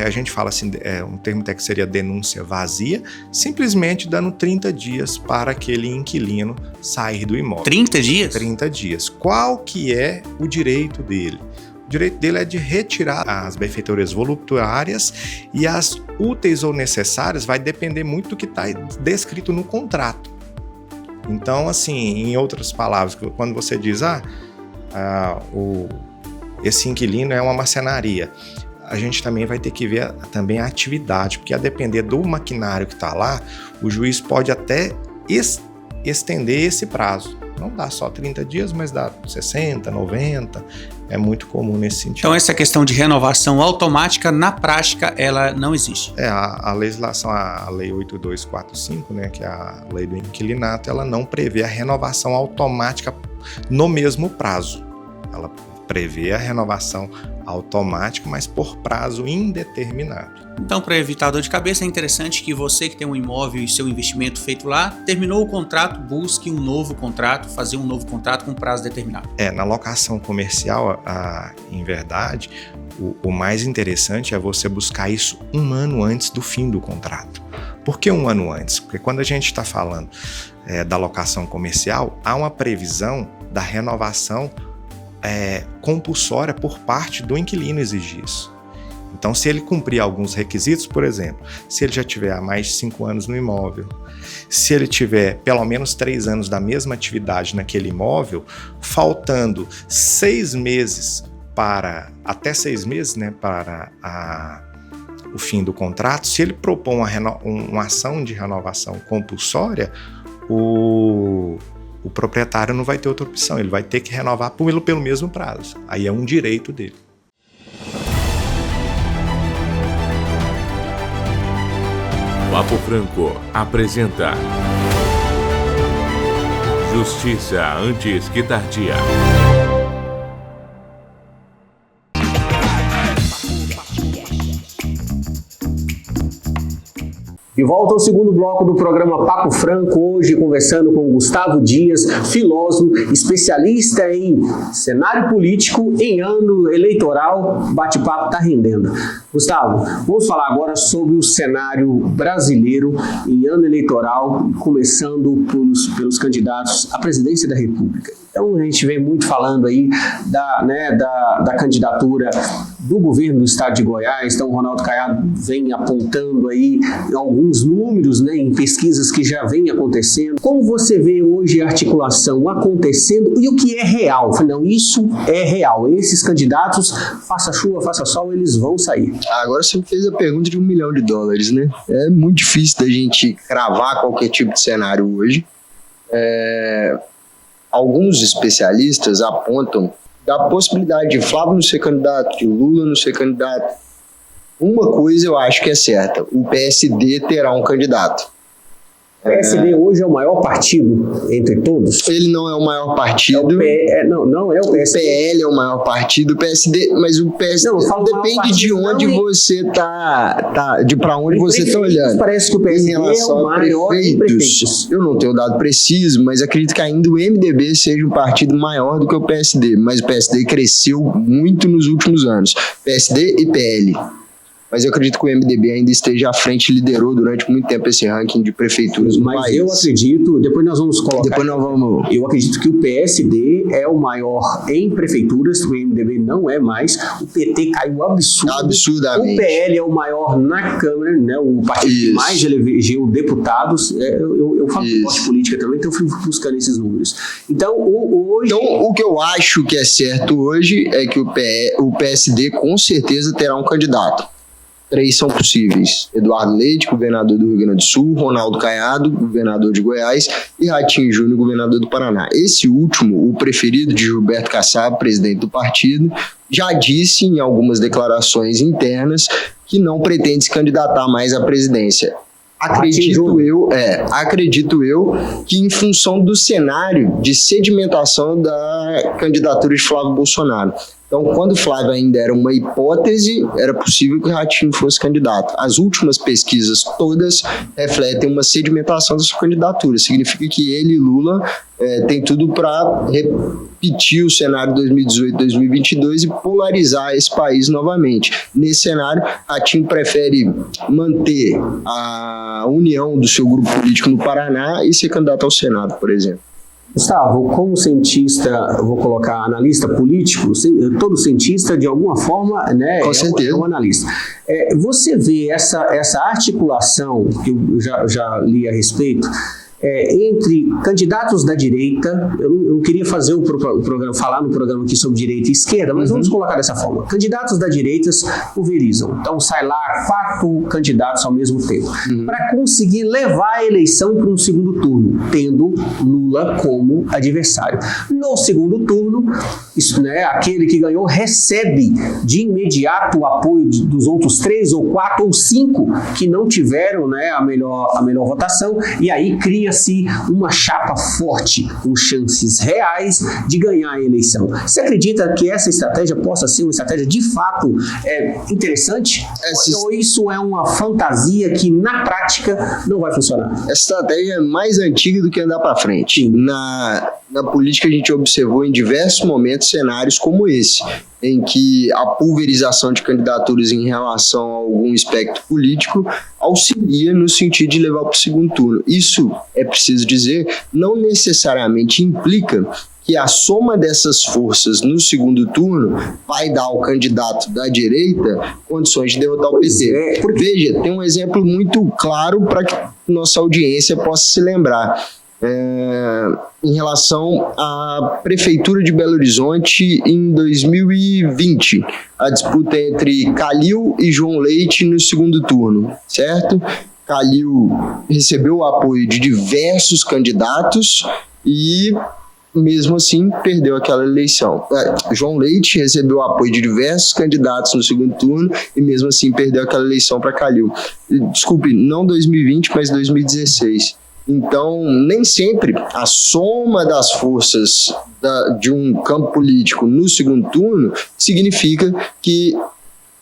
a gente fala assim, um termo técnico seria denúncia vazia, simplesmente dando 30 dias para aquele inquilino sair do imóvel. 30 dias? 30 dias. Qual que é o direito dele? O direito dele é de retirar as benfeitorias voluptuárias e as úteis ou necessárias vai depender muito do que está descrito no contrato. Então, assim, em outras palavras, quando você diz, esse inquilino é uma marcenaria, a gente também vai ter que ver também a atividade, porque a depender do maquinário que está lá, o juiz pode até estender esse prazo. Não dá só 30 dias, mas dá 60, 90, é muito comum nesse sentido. Então essa questão de renovação automática, na prática, ela não existe. A legislação, a Lei 8245, né, que é a lei do inquilinato, ela não prevê a renovação automática no mesmo prazo. Ela prevê a renovação automática, mas por prazo indeterminado. Então, para evitar dor de cabeça, é interessante que você que tem um imóvel e seu investimento feito lá, terminou o contrato, busque um novo contrato, fazer um novo contrato com prazo determinado. Na locação comercial, em verdade, o mais interessante é você buscar isso 1 ano antes do fim do contrato. Por que 1 ano antes? Porque quando a gente está falando da locação comercial, há uma previsão da renovação compulsória por parte do inquilino exigir isso. Então, se ele cumprir alguns requisitos, por exemplo, se ele já tiver há mais de 5 anos no imóvel, se ele tiver pelo menos 3 anos da mesma atividade naquele imóvel, faltando 6 meses até 6 meses, né, para o fim do contrato, se ele propor uma ação de renovação compulsória, o proprietário não vai ter outra opção, ele vai ter que renovar pelo mesmo prazo. Aí é um direito dele. Papo Franco apresenta Justiça antes que tardia. De volta ao segundo bloco do programa Papo Franco, hoje conversando com Gustavo Dias, filósofo, especialista em cenário político em ano eleitoral. Bate-papo está rendendo. Gustavo, vamos falar agora sobre o cenário brasileiro em ano eleitoral, começando pelos candidatos à presidência da República. Então a gente vem muito falando aí da candidatura do governo do estado de Goiás. Então o Ronaldo Caiado vem apontando aí alguns números, né, em pesquisas que já vem acontecendo. Como você vê hoje a articulação acontecendo e o que é real? Não, isso é real. Esses candidatos, faça chuva, faça sol, eles vão sair. Agora você me fez a pergunta de $1 milhão, né? É muito difícil da gente cravar qualquer tipo de cenário hoje. Alguns especialistas apontam da possibilidade de Flávio não ser candidato, de Lula não ser candidato. Uma coisa eu acho que é certa: o PSD terá um candidato. O PSD hoje é o maior partido entre todos? Ele não é o maior partido. Não é o PSD. O PL é o maior partido, o PSD, mas o PSD depende de onde você tá, de para onde você está olhando. Parece que o PSD é o maior em prefeitos. Eu não tenho dado preciso, mas acredito que ainda o MDB seja um partido maior do que o PSD, mas o PSD cresceu muito nos últimos anos. PSD e PL. Mas eu acredito que o MDB ainda esteja à frente, liderou durante muito tempo esse ranking de prefeituras no país. Mas eu acredito, depois nós vamos colocar... Eu acredito que o PSD é o maior em prefeituras, o MDB não é mais, o PT caiu absurdamente. O PL é o maior na Câmara, né, o partido que mais elegeu deputados. Eu falo de política também, então eu fui buscando esses números. Então, o que eu acho que é certo hoje é que o PSD com certeza terá um candidato. 3 são possíveis: Eduardo Leite, governador do Rio Grande do Sul, Ronaldo Caiado, governador de Goiás, e Ratinho Júnior, governador do Paraná. Esse último, o preferido de Gilberto Kassab, presidente do partido, já disse em algumas declarações internas que não pretende se candidatar mais à presidência. Acredito eu que em função do cenário de sedimentação da candidatura de Flávio Bolsonaro. Então, quando o Flávio ainda era uma hipótese, era possível que o Ratinho fosse candidato. As últimas pesquisas todas refletem uma sedimentação da sua candidatura. Significa que ele e Lula têm tudo para repetir o cenário 2018-2022 e polarizar esse país novamente. Nesse cenário, Ratinho prefere manter a união do seu grupo político no Paraná e ser candidato ao Senado, por exemplo. Gustavo, como cientista, vou colocar analista político, todo cientista de alguma forma, né, com certeza. É um analista. Você vê essa articulação, que eu já li a respeito, entre candidatos da direita. Eu não queria fazer o programa, falar no programa aqui sobre direita e esquerda, mas vamos colocar dessa forma. Candidatos da direita pulverizam. Então sai lá 4 candidatos ao mesmo tempo, para conseguir levar a eleição para um segundo turno, tendo Lula como adversário. No segundo turno, aquele que ganhou recebe de imediato o apoio dos outros 3 ou 4 ou 5 que não tiveram, né, a melhor votação, e aí cria-se uma chapa forte, com chances reais de ganhar a eleição. Você acredita que essa estratégia possa ser uma estratégia de fato interessante? Ou isso é uma fantasia que na prática não vai funcionar? Essa estratégia é mais antiga do que andar para frente. Na política a gente observou em diversos momentos cenários como esse, em que a pulverização de candidaturas em relação a algum espectro político auxilia no sentido de levar para o segundo turno. Isso, é preciso dizer, não necessariamente implica que a soma dessas forças no segundo turno vai dar ao candidato da direita condições de derrotar o PT. Veja, tem um exemplo muito claro para que nossa audiência possa se lembrar. Em relação à Prefeitura de Belo Horizonte em 2020, a disputa entre Calil e João Leite no segundo turno, certo? Calil recebeu o apoio de diversos candidatos e, mesmo assim, perdeu aquela eleição. João Leite recebeu o apoio de diversos candidatos no segundo turno e, mesmo assim, perdeu aquela eleição para Calil. Desculpe, não 2020, mas 2016. Então, nem sempre a soma das forças de um campo político no segundo turno significa que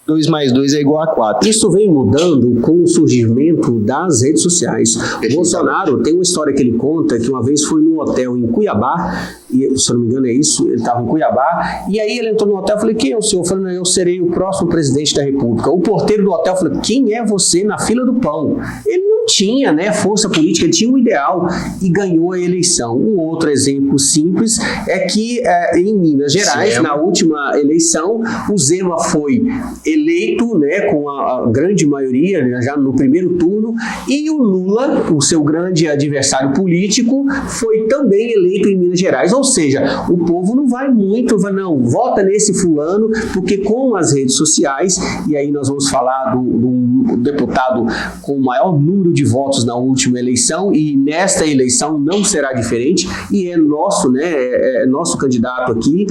2 mais 2 é igual a 4. Isso vem mudando com o surgimento das redes sociais. O Bolsonaro tem uma história que ele conta, que uma vez foi num hotel em Cuiabá, e, se eu não me engano é isso, ele estava em Cuiabá, e aí ele entrou no hotel e falei, quem é o senhor? Eu falei, eu serei o próximo presidente da República. O porteiro do hotel falou, quem é você na fila do pão? Ele não tinha, né, força política, ele tinha um ideal e ganhou a eleição. Um outro exemplo simples é que em Minas Gerais, na última eleição, o Zema foi eleito, né, com a grande maioria, já no primeiro turno, e o Lula, o seu grande adversário político, foi também eleito em Minas Gerais. Ou seja, o povo não vai muito, não, vota nesse fulano, porque com as redes sociais, e aí nós vamos falar do deputado com o maior número de votos na última eleição, e nesta eleição não será diferente, e é nosso, né, é nosso candidato aqui,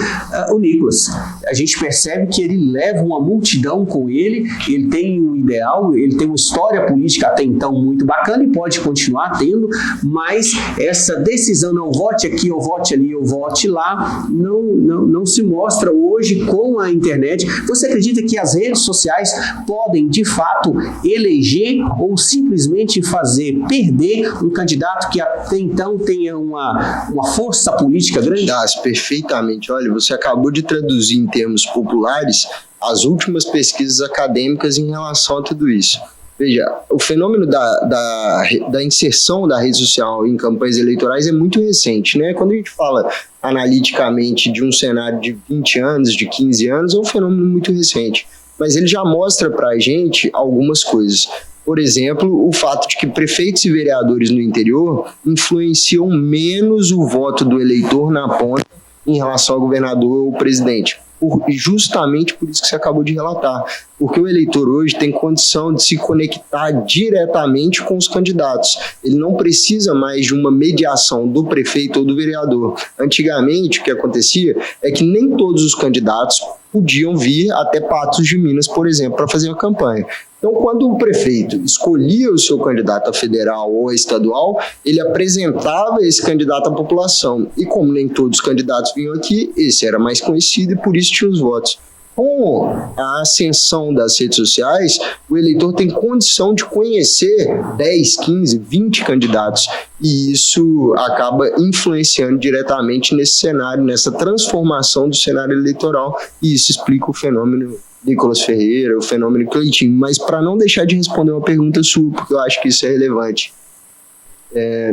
o Nicolas. A gente percebe que ele leva uma multidão com ele tem um ideal, ele tem uma história política até então muito bacana e pode continuar tendo, mas essa decisão, não vote aqui ou vote ali ou vote lá, não se mostra hoje com a internet. Você acredita que as redes sociais podem de fato eleger ou simplesmente fazer perder um candidato que até então tenha uma força política grande? Perfeitamente. Olha, você acabou de traduzir em termos populares as últimas pesquisas acadêmicas em relação a tudo isso. Veja, o fenômeno da inserção da rede social em campanhas eleitorais é muito recente, né? Quando a gente fala analiticamente de um cenário de 20 anos, de 15 anos, é um fenômeno muito recente. Mas ele já mostra para a gente algumas coisas. Por exemplo, o fato de que prefeitos e vereadores no interior influenciam menos o voto do eleitor na ponta em relação ao governador ou presidente. Justamente por isso que você acabou de relatar, porque o eleitor hoje tem condição de se conectar diretamente com os candidatos. Ele não precisa mais de uma mediação do prefeito ou do vereador. Antigamente, o que acontecia é que nem todos os candidatos podiam vir até Patos de Minas, por exemplo, para fazer uma campanha. Então, quando o prefeito escolhia o seu candidato a federal ou a estadual, ele apresentava esse candidato à população. E como nem todos os candidatos vinham aqui, esse era mais conhecido e por isso tinha os votos. Com a ascensão das redes sociais, o eleitor tem condição de conhecer 10, 15, 20 candidatos. E isso acaba influenciando diretamente nesse cenário, nessa transformação do cenário eleitoral. E isso explica o fenômeno Nicolas Ferreira, o fenômeno Cleitinho. Mas para não deixar de responder uma pergunta sua, porque eu acho que isso é relevante.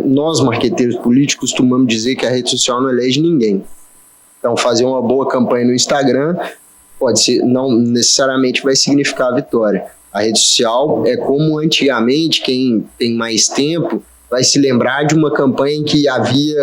Nós, marqueteiros políticos, costumamos dizer que a rede social não elege ninguém. Então, fazer uma boa campanha no Instagram pode ser, não necessariamente vai significar a vitória. A rede social é como antigamente, quem tem mais tempo vai se lembrar de uma campanha em que havia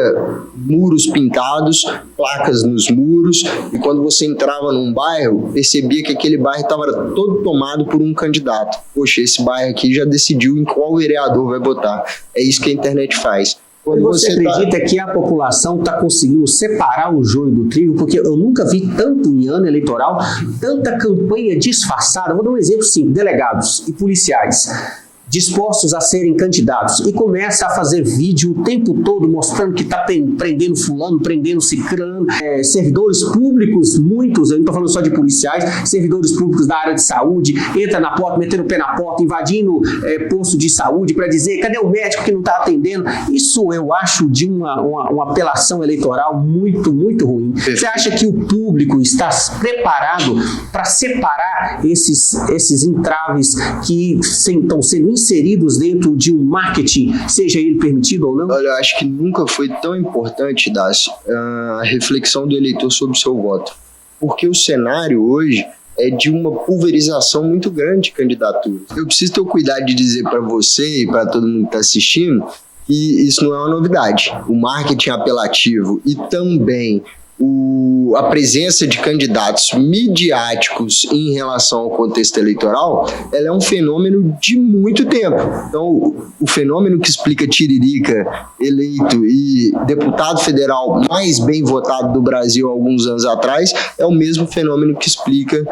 muros pintados, placas nos muros, e quando você entrava num bairro, percebia que aquele bairro estava todo tomado por um candidato. Poxa, esse bairro aqui já decidiu em qual vereador vai votar. É isso que a internet faz. Quando você acredita que a população está conseguindo separar o joio do trigo? Porque eu nunca vi tanto em ano eleitoral, tanta campanha disfarçada. Vou dar um exemplo simples: delegados e policiais dispostos a serem candidatos e começa a fazer vídeo o tempo todo mostrando que está prendendo fulano, prendendo ciclano, servidores públicos, muitos, eu não estou falando só de policiais, servidores públicos da área de saúde, entra na porta, metendo o pé na porta, invadindo posto de saúde para dizer, cadê o médico que não está atendendo? Isso eu acho de uma apelação eleitoral muito, muito ruim. Você acha que o público está preparado para separar esses entraves que estão sendo inseridos dentro de um marketing, seja ele permitido ou não? Olha, eu acho que nunca foi tão importante, Dácio, a reflexão do eleitor sobre o seu voto. Porque o cenário hoje é de uma pulverização muito grande de candidaturas. Eu preciso ter o cuidado de dizer para você e para todo mundo que está assistindo que isso não é uma novidade. O marketing apelativo e também a presença de candidatos midiáticos em relação ao contexto eleitoral, ela é um fenômeno de muito tempo. Então, o fenômeno que explica Tiririca eleito e deputado federal mais bem votado do Brasil há alguns anos atrás é o mesmo fenômeno que explica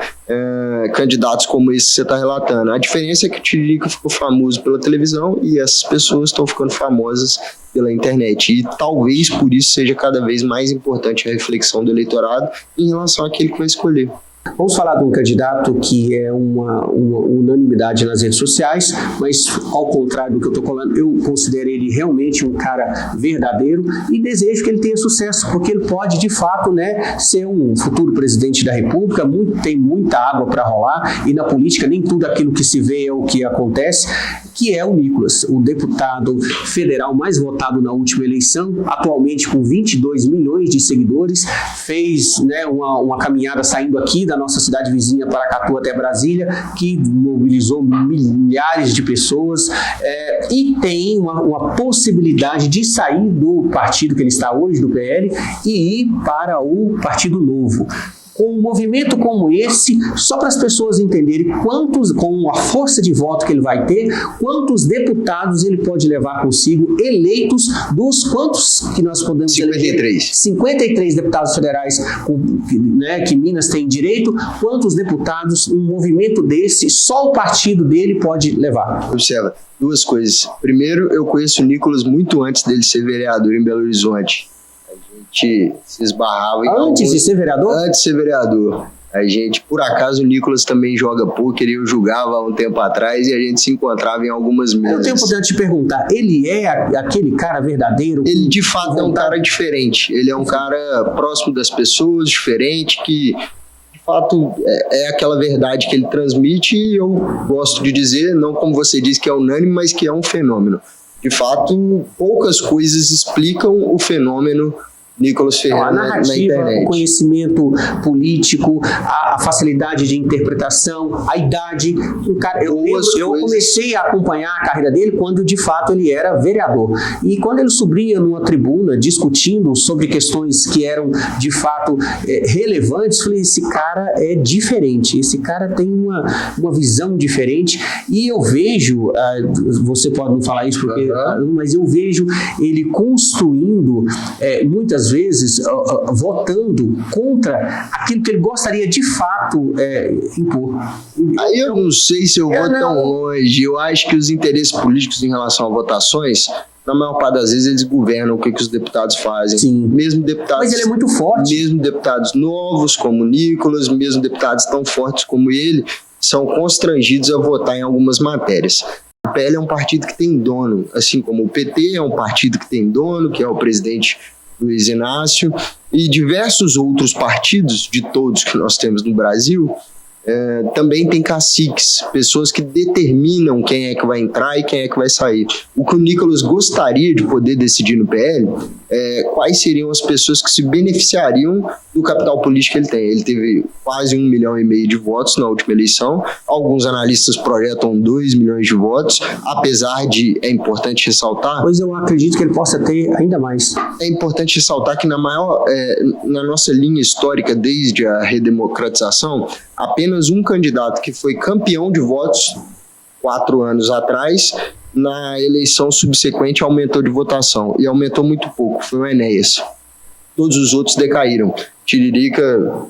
candidatos como esse que você está relatando. A diferença é que o Tiririca ficou famoso pela televisão e essas pessoas estão ficando famosas pela internet. E talvez por isso seja cada vez mais importante a reflexão do eleitorado em relação àquele que vai escolher. Vamos falar de um candidato que é uma unanimidade nas redes sociais, mas ao contrário do que eu estou falando, eu considero ele realmente um cara verdadeiro e desejo que ele tenha sucesso, porque ele pode de fato, né, ser um futuro presidente da República. Tem muita água para rolar e na política nem tudo aquilo que se vê é o que acontece, que é o Nicolas, o deputado federal mais votado na última eleição, atualmente com 22 milhões de seguidores, fez, né, uma caminhada saindo aqui da nossa cidade vizinha, Paracatu, até Brasília, que mobilizou milhares de pessoas, e tem uma possibilidade de sair do partido que ele está hoje, do PL, e ir para o Partido Novo. Com um movimento como esse, só para as pessoas entenderem com a força de voto que ele vai ter, quantos deputados ele pode levar consigo, eleitos dos quantos que nós podemos 53. 53 deputados federais, né, que Minas tem direito, quantos deputados um movimento desse, só o partido dele pode levar? Observa, duas coisas. Primeiro, eu conheço o Nicolas muito antes dele ser vereador em Belo Horizonte. Se esbarrava antes de ser vereador? Antes de ser vereador. A gente, por acaso, o Nicolas também joga pôquer e eu jogava há um tempo atrás e a gente se encontrava em algumas mesas. Eu tenho a oportunidade de te perguntar, ele é aquele cara verdadeiro? Ele de fato é um cara diferente. Ele é um cara próximo das pessoas, diferente, que de fato é aquela verdade que ele transmite e eu gosto de dizer, não como você disse que é unânime, mas que é um fenômeno. De fato, poucas coisas explicam o fenômeno Nicolas Ferreira a narrativa, na internet. O conhecimento político, a facilidade de interpretação, a idade. Eu comecei a acompanhar a carreira dele quando de fato ele era vereador. E quando ele subia numa tribuna discutindo sobre questões que eram de fato relevantes, falei, esse cara é diferente, esse cara tem uma visão diferente. E eu vejo, você pode não falar isso porque, mas eu vejo ele construindo muitas vezes votando contra aquilo que ele gostaria de fato impor. Aí eu não sei se eu vou tão longe. Eu acho que os interesses políticos em relação a votações, na maior parte das vezes, eles governam o que os deputados fazem. Sim. Mesmo deputados, mas ele é muito forte. Mesmo deputados novos como Nicolas, mesmo deputados tão fortes como ele, são constrangidos a votar em algumas matérias. O PL é um partido que tem dono, assim como o PT é um partido que tem dono, que é o presidente Luiz Inácio, e diversos outros partidos, de todos que nós temos no Brasil, também tem caciques, pessoas que determinam quem é que vai entrar e quem é que vai sair. O que o Nicolas gostaria de poder decidir no PL é quais seriam as pessoas que se beneficiariam do capital político que ele tem. Ele teve quase 1,5 milhão de votos na última eleição. Alguns analistas projetam 2 milhões de votos, apesar de, é importante ressaltar... Pois eu acredito que ele possa ter ainda mais. É importante ressaltar que na nossa linha histórica, desde a redemocratização, apenas um candidato que foi campeão de votos 4 anos atrás, na eleição subsequente aumentou de votação, e aumentou muito pouco, foi o Enéas. Todos os outros decaíram. Tiririca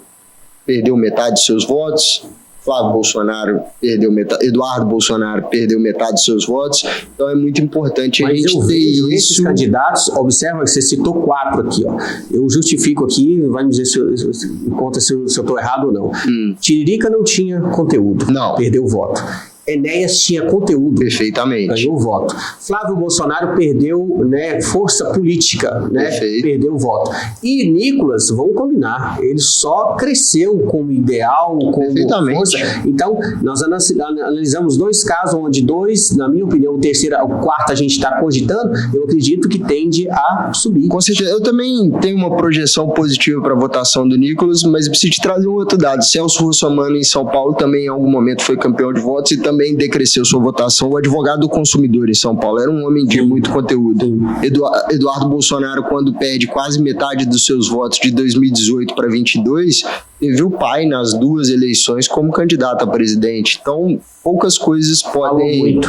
perdeu metade de seus votos, Flávio Bolsonaro perdeu metade, Eduardo Bolsonaro perdeu metade de seus votos, então é muito importante a gente ter isso. Esses candidatos, observa que você citou 4 aqui, ó. Eu justifico aqui, vai me dizer se eu estou errado ou não. Tiririca não tinha conteúdo, perdeu o voto. Enéas tinha conteúdo. Perfeitamente. Ganhou o voto. Flávio Bolsonaro perdeu, né, força política, né, perdeu o voto. E Nicolas, vamos combinar, ele só cresceu como ideal, como força. Então, nós analisamos 2 casos, onde 2, na minha opinião, o terceiro, o quarto a gente está cogitando, eu acredito que tende a subir. Com certeza. Eu também tenho uma projeção positiva para a votação do Nicolas, mas eu preciso te trazer um outro dado. Celso Russomano, em São Paulo, também em algum momento foi campeão de votos e também decresceu sua votação. O advogado do consumidor em São Paulo era um homem de muito conteúdo. Eduardo Bolsonaro, quando perde quase metade dos seus votos de 2018 para 2022, teve o pai nas 2 eleições como candidato a presidente. Então, poucas coisas podem...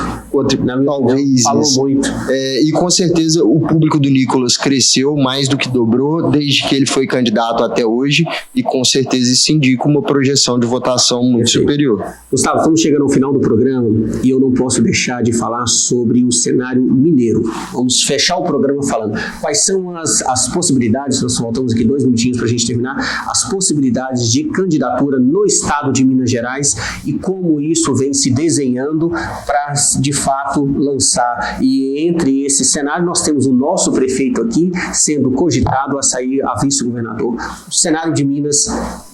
Talvez isso. E com certeza o público do Nicolas cresceu mais do que dobrou desde que ele foi candidato até hoje, e com certeza isso indica uma projeção de votação muito superior. Gustavo, estamos chegando ao final do programa e eu não posso deixar de falar sobre o cenário mineiro. Vamos fechar o programa falando quais são as possibilidades, nós faltamos aqui 2 minutinhos para a gente terminar, as possibilidades de candidatura no estado de Minas Gerais e como isso vem se desenhando para, de fato, lançar. E entre esse cenário nós temos o nosso prefeito aqui sendo cogitado a sair a vice-governador. O cenário de Minas...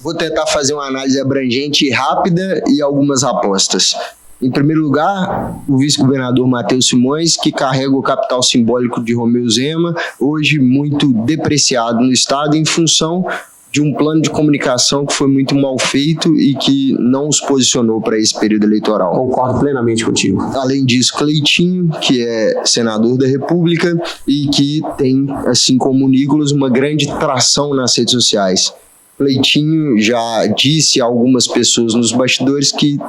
Vou tentar fazer uma análise abrangente e rápida e algumas apostas. Em primeiro lugar, o vice-governador Matheus Simões, que carrega o capital simbólico de Romeu Zema, hoje muito depreciado no estado em função de um plano de comunicação que foi muito mal feito e que não os posicionou para esse período eleitoral. Concordo plenamente contigo. Além disso, Cleitinho, que é senador da República e que tem, assim como o Nicolas, uma grande tração nas redes sociais. Cleitinho já disse a algumas pessoas nos bastidores que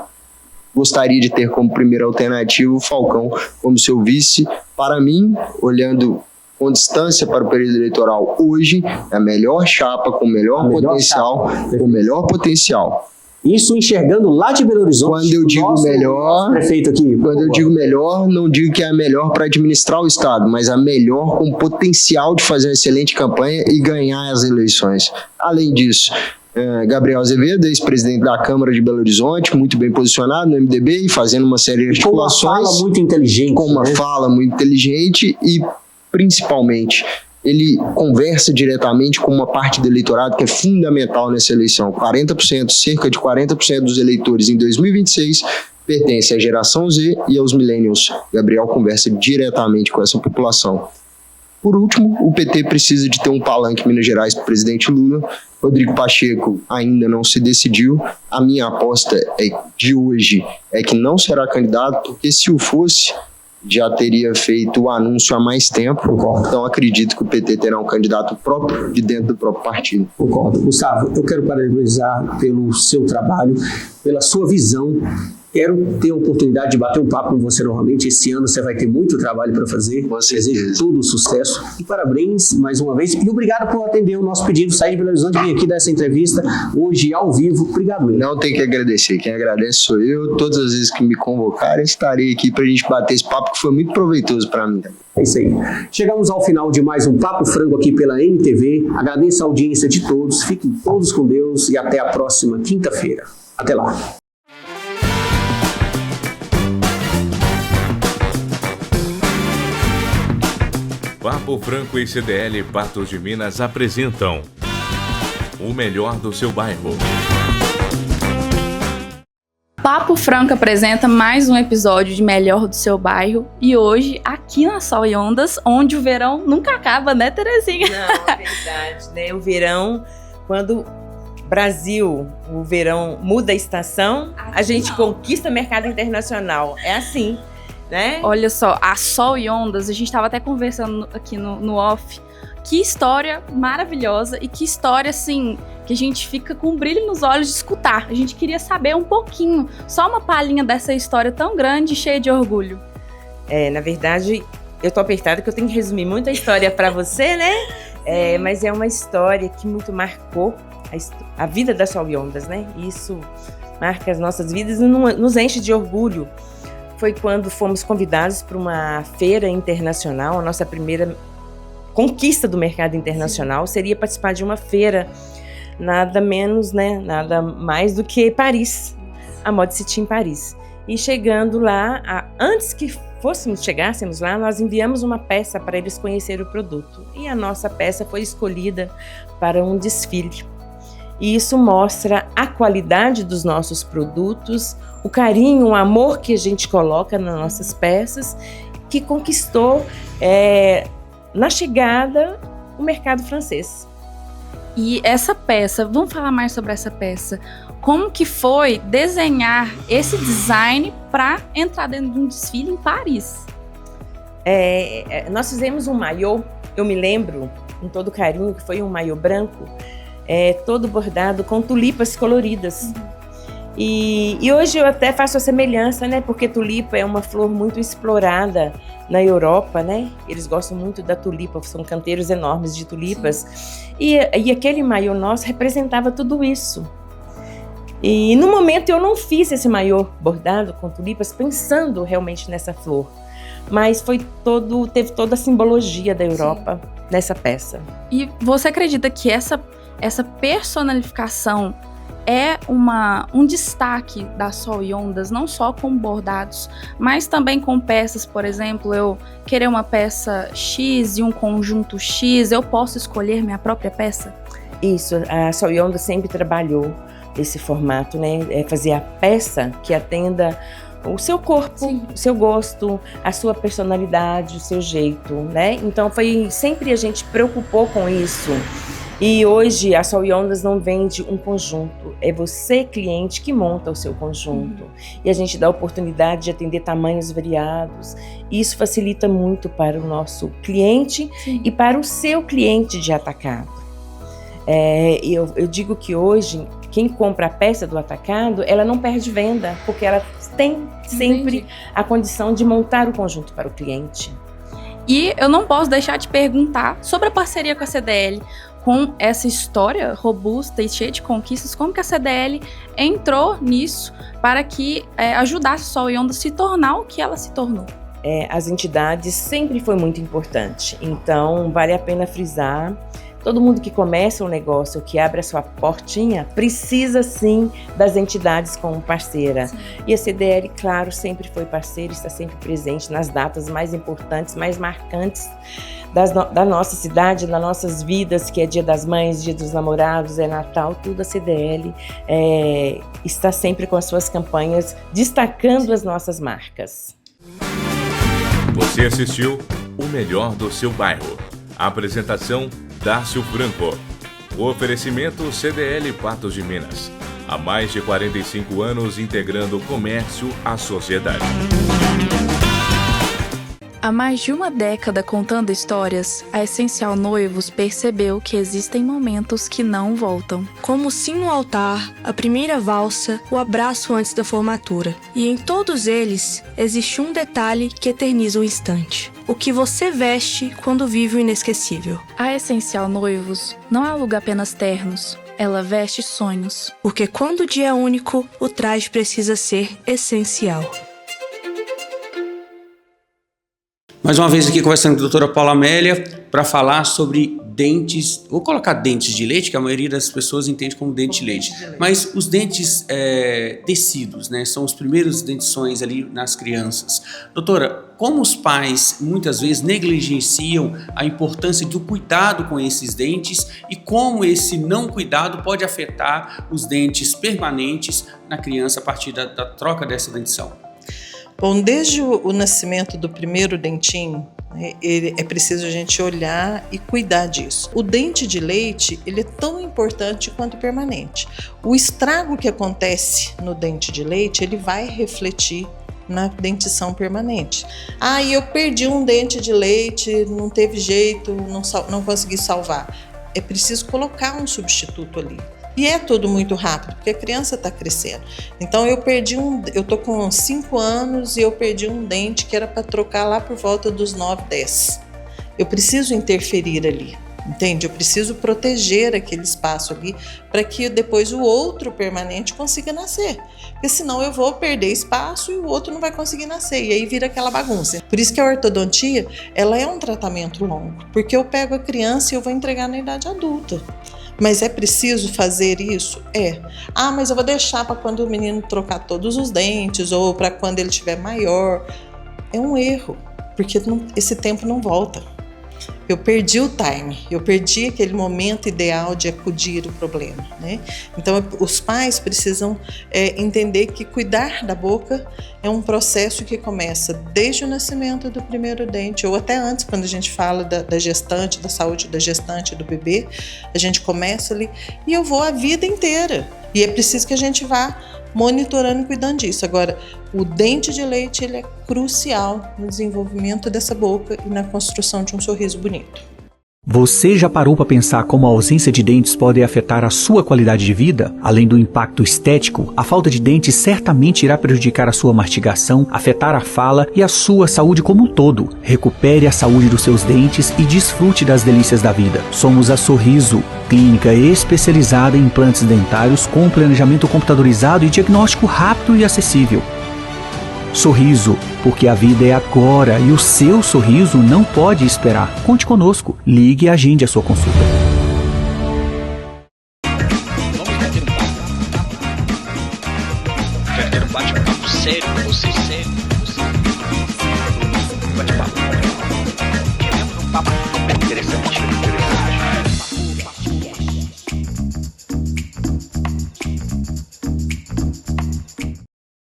gostaria de ter como primeira alternativa o Falcão como seu vice. Para mim, olhando com distância para o período eleitoral, hoje é a melhor chapa, com o melhor potencial. Isso enxergando lá de Belo Horizonte. Quando eu digo melhor, prefeito aqui. Quando eu digo melhor, não digo que é a melhor para administrar o estado, mas a melhor com potencial de fazer uma excelente campanha e ganhar as eleições. Além disso, Gabriel Azevedo, ex-presidente da Câmara de Belo Horizonte, muito bem posicionado no MDB e fazendo uma série de articulações. Com uma fala muito inteligente. Com uma fala muito inteligente e, principalmente, ele conversa diretamente com uma parte do eleitorado que é fundamental nessa eleição. 40%, cerca de 40% dos eleitores em 2026 pertencem à geração Z e aos millennials. Gabriel conversa diretamente com essa população. Por último, o PT precisa de ter um palanque em Minas Gerais para o presidente Lula. Rodrigo Pacheco ainda não se decidiu. A minha aposta de hoje é que não será candidato, porque se o fosse, já teria feito o anúncio há mais tempo. Concordo. Então acredito que o PT terá um candidato próprio de dentro do próprio partido. Concordo. Gustavo, eu quero parabenizar pelo seu trabalho, pela sua visão. Quero ter a oportunidade de bater um papo com você novamente. Esse ano você vai ter muito trabalho para fazer. Desejo todo o sucesso. E parabéns mais uma vez. E obrigado por atender o nosso pedido. Sair de Belo Horizonte e vir aqui dar essa entrevista hoje ao vivo. Obrigado mesmo. Não tem que agradecer. Quem agradece sou eu. Todas as vezes que me convocarem, estarei aqui para a gente bater esse papo que foi muito proveitoso para mim. É isso aí. Chegamos ao final de mais um Papo Frango aqui pela NTV. Agradeço a audiência de todos. Fiquem todos com Deus e até a próxima quinta-feira. Até lá. Papo Franco e CDL Patos de Minas apresentam o melhor do seu bairro. Papo Franco apresenta mais um episódio de Melhor do Seu Bairro. E hoje, aqui na Sol e Ondas, onde o verão nunca acaba, né, Terezinha? Não, é verdade, né? O verão, quando Brasil, o verão muda a estação, a gente conquista mercado internacional. É assim. Né? Olha só, a Sol e Ondas, a gente estava até conversando aqui no off, que história maravilhosa e que história, assim, que a gente fica com um brilho nos olhos de escutar. A gente queria saber um pouquinho, só uma palhinha dessa história tão grande e cheia de orgulho. Na verdade, eu tô apertada que eu tenho que resumir muita história para você, né? Mas é uma história que muito marcou a vida da Sol e Ondas, né? Isso marca as nossas vidas e nos enche de orgulho. Foi quando fomos convidados para uma feira internacional. A nossa primeira conquista do mercado internacional seria participar de uma feira, nada menos, né, nada mais do que Paris, a Mode City em Paris. E chegando lá, antes que chegássemos lá, nós enviamos uma peça para eles conhecerem o produto. E a nossa peça foi escolhida para um desfile. E isso mostra a qualidade dos nossos produtos, o carinho, o amor que a gente coloca nas nossas peças, que conquistou, na chegada, o mercado francês. E essa peça, vamos falar mais sobre essa peça. Como que foi desenhar esse design para entrar dentro de um desfile em Paris? Nós fizemos um maiô, eu me lembro, com todo carinho, que foi um maiô branco, todo bordado com tulipas coloridas. E hoje eu até faço a semelhança, né? Porque tulipa é uma flor muito explorada na Europa, né? Eles gostam muito da tulipa, são canteiros enormes de tulipas. E aquele maiô nosso representava tudo isso. E no momento eu não fiz esse maiô bordado com tulipas pensando realmente nessa flor. Mas teve toda a simbologia da Europa nessa peça. E você acredita que essa personalificação é um destaque da Sol e Ondas, não só com bordados, mas também com peças? Por exemplo, eu querer uma peça X e um conjunto X, eu posso escolher minha própria peça? Isso, a Sol e Ondas sempre trabalhou esse formato, né? Fazer a peça que atenda o seu corpo, o seu gosto, a sua personalidade, o seu jeito, né? Então sempre a gente preocupou com isso. E hoje a Sol e Ondas não vende um conjunto, é você, cliente, que monta o seu conjunto. E a gente dá a oportunidade de atender tamanhos variados. Isso facilita muito para o nosso cliente e para o seu cliente de atacado. Eu digo que hoje, quem compra a peça do atacado, ela não perde venda, porque ela tem sempre a condição de montar o conjunto para o cliente. E eu não posso deixar de perguntar sobre a parceria com a CDL. Com essa história robusta e cheia de conquistas, como que a CDL entrou nisso para que ajudasse a Sol e Ondas a se tornar o que ela se tornou? As entidades sempre foi muito importante, então vale a pena frisar. Todo mundo que começa um negócio, que abre a sua portinha, precisa sim das entidades como parceira. E a CDL, claro, sempre foi parceira, está sempre presente nas datas mais importantes, mais marcantes da nossa cidade, das nossas vidas, que é Dia das Mães, Dia dos Namorados, é Natal, tudo a CDL está sempre com as suas campanhas, destacando as nossas marcas. Você assistiu O Melhor do Seu Bairro. A apresentação Dácio Franco. O oferecimento CDL Patos de Minas. Há mais de 45 anos integrando o comércio à sociedade. Há mais de uma década contando histórias, a Essencial Noivos percebeu que existem momentos que não voltam. Como o sim no altar, a primeira valsa, o abraço antes da formatura. E em todos eles, existe um detalhe que eterniza o instante. O que você veste quando vive o inesquecível. A Essencial Noivos não aluga apenas ternos, ela veste sonhos. Porque quando o dia é único, o traje precisa ser essencial. Mais uma vez aqui conversando com a doutora Paula Amélia para falar sobre dentes, vou colocar dentes de leite, que a maioria das pessoas entende como dente de leite, mas os dentes tecidos, né, são os primeiros dentições ali nas crianças. Doutora, como os pais muitas vezes negligenciam a importância do cuidado com esses dentes e como esse não cuidado pode afetar os dentes permanentes na criança a partir da troca dessa dentição? Bom, desde o nascimento do primeiro dentinho, é preciso a gente olhar e cuidar disso. O dente de leite, ele é tão importante quanto permanente. O estrago que acontece no dente de leite, ele vai refletir na dentição permanente. E eu perdi um dente de leite, não teve jeito, não consegui salvar. É preciso colocar um substituto ali. E é tudo muito rápido, porque a criança está crescendo. Então eu tô com 5 anos e eu perdi um dente que era para trocar lá por volta dos 9, 10. Eu preciso interferir ali, entende? Eu preciso proteger aquele espaço ali para que depois o outro permanente consiga nascer. Porque senão eu vou perder espaço e o outro não vai conseguir nascer. E aí vira aquela bagunça. Por isso que a ortodontia, ela é um tratamento longo. Porque eu pego a criança e eu vou entregar na idade adulta. Mas é preciso fazer isso? Mas eu vou deixar para quando o menino trocar todos os dentes ou para quando ele estiver maior. É um erro, porque esse tempo não volta. Eu perdi o time, eu perdi aquele momento ideal de acudir o problema, né? Então, os pais precisam entender que cuidar da boca é um processo que começa desde o nascimento do primeiro dente, ou até antes, quando a gente fala da gestante, da saúde da gestante, do bebê, a gente começa ali e eu vou a vida inteira. E é preciso que a gente vá monitorando e cuidando disso. Agora, o dente de leite, ele é crucial no desenvolvimento dessa boca e na construção de um sorriso bonito. Você já parou para pensar como a ausência de dentes pode afetar a sua qualidade de vida? Além do impacto estético, a falta de dentes certamente irá prejudicar a sua mastigação, afetar a fala e a sua saúde como um todo. Recupere a saúde dos seus dentes e desfrute das delícias da vida. Somos a Sorriso, clínica especializada em implantes dentários com planejamento computadorizado e diagnóstico rápido e acessível. Sorriso, porque a vida é agora e o seu sorriso não pode esperar. Conte conosco, ligue e agende a sua consulta.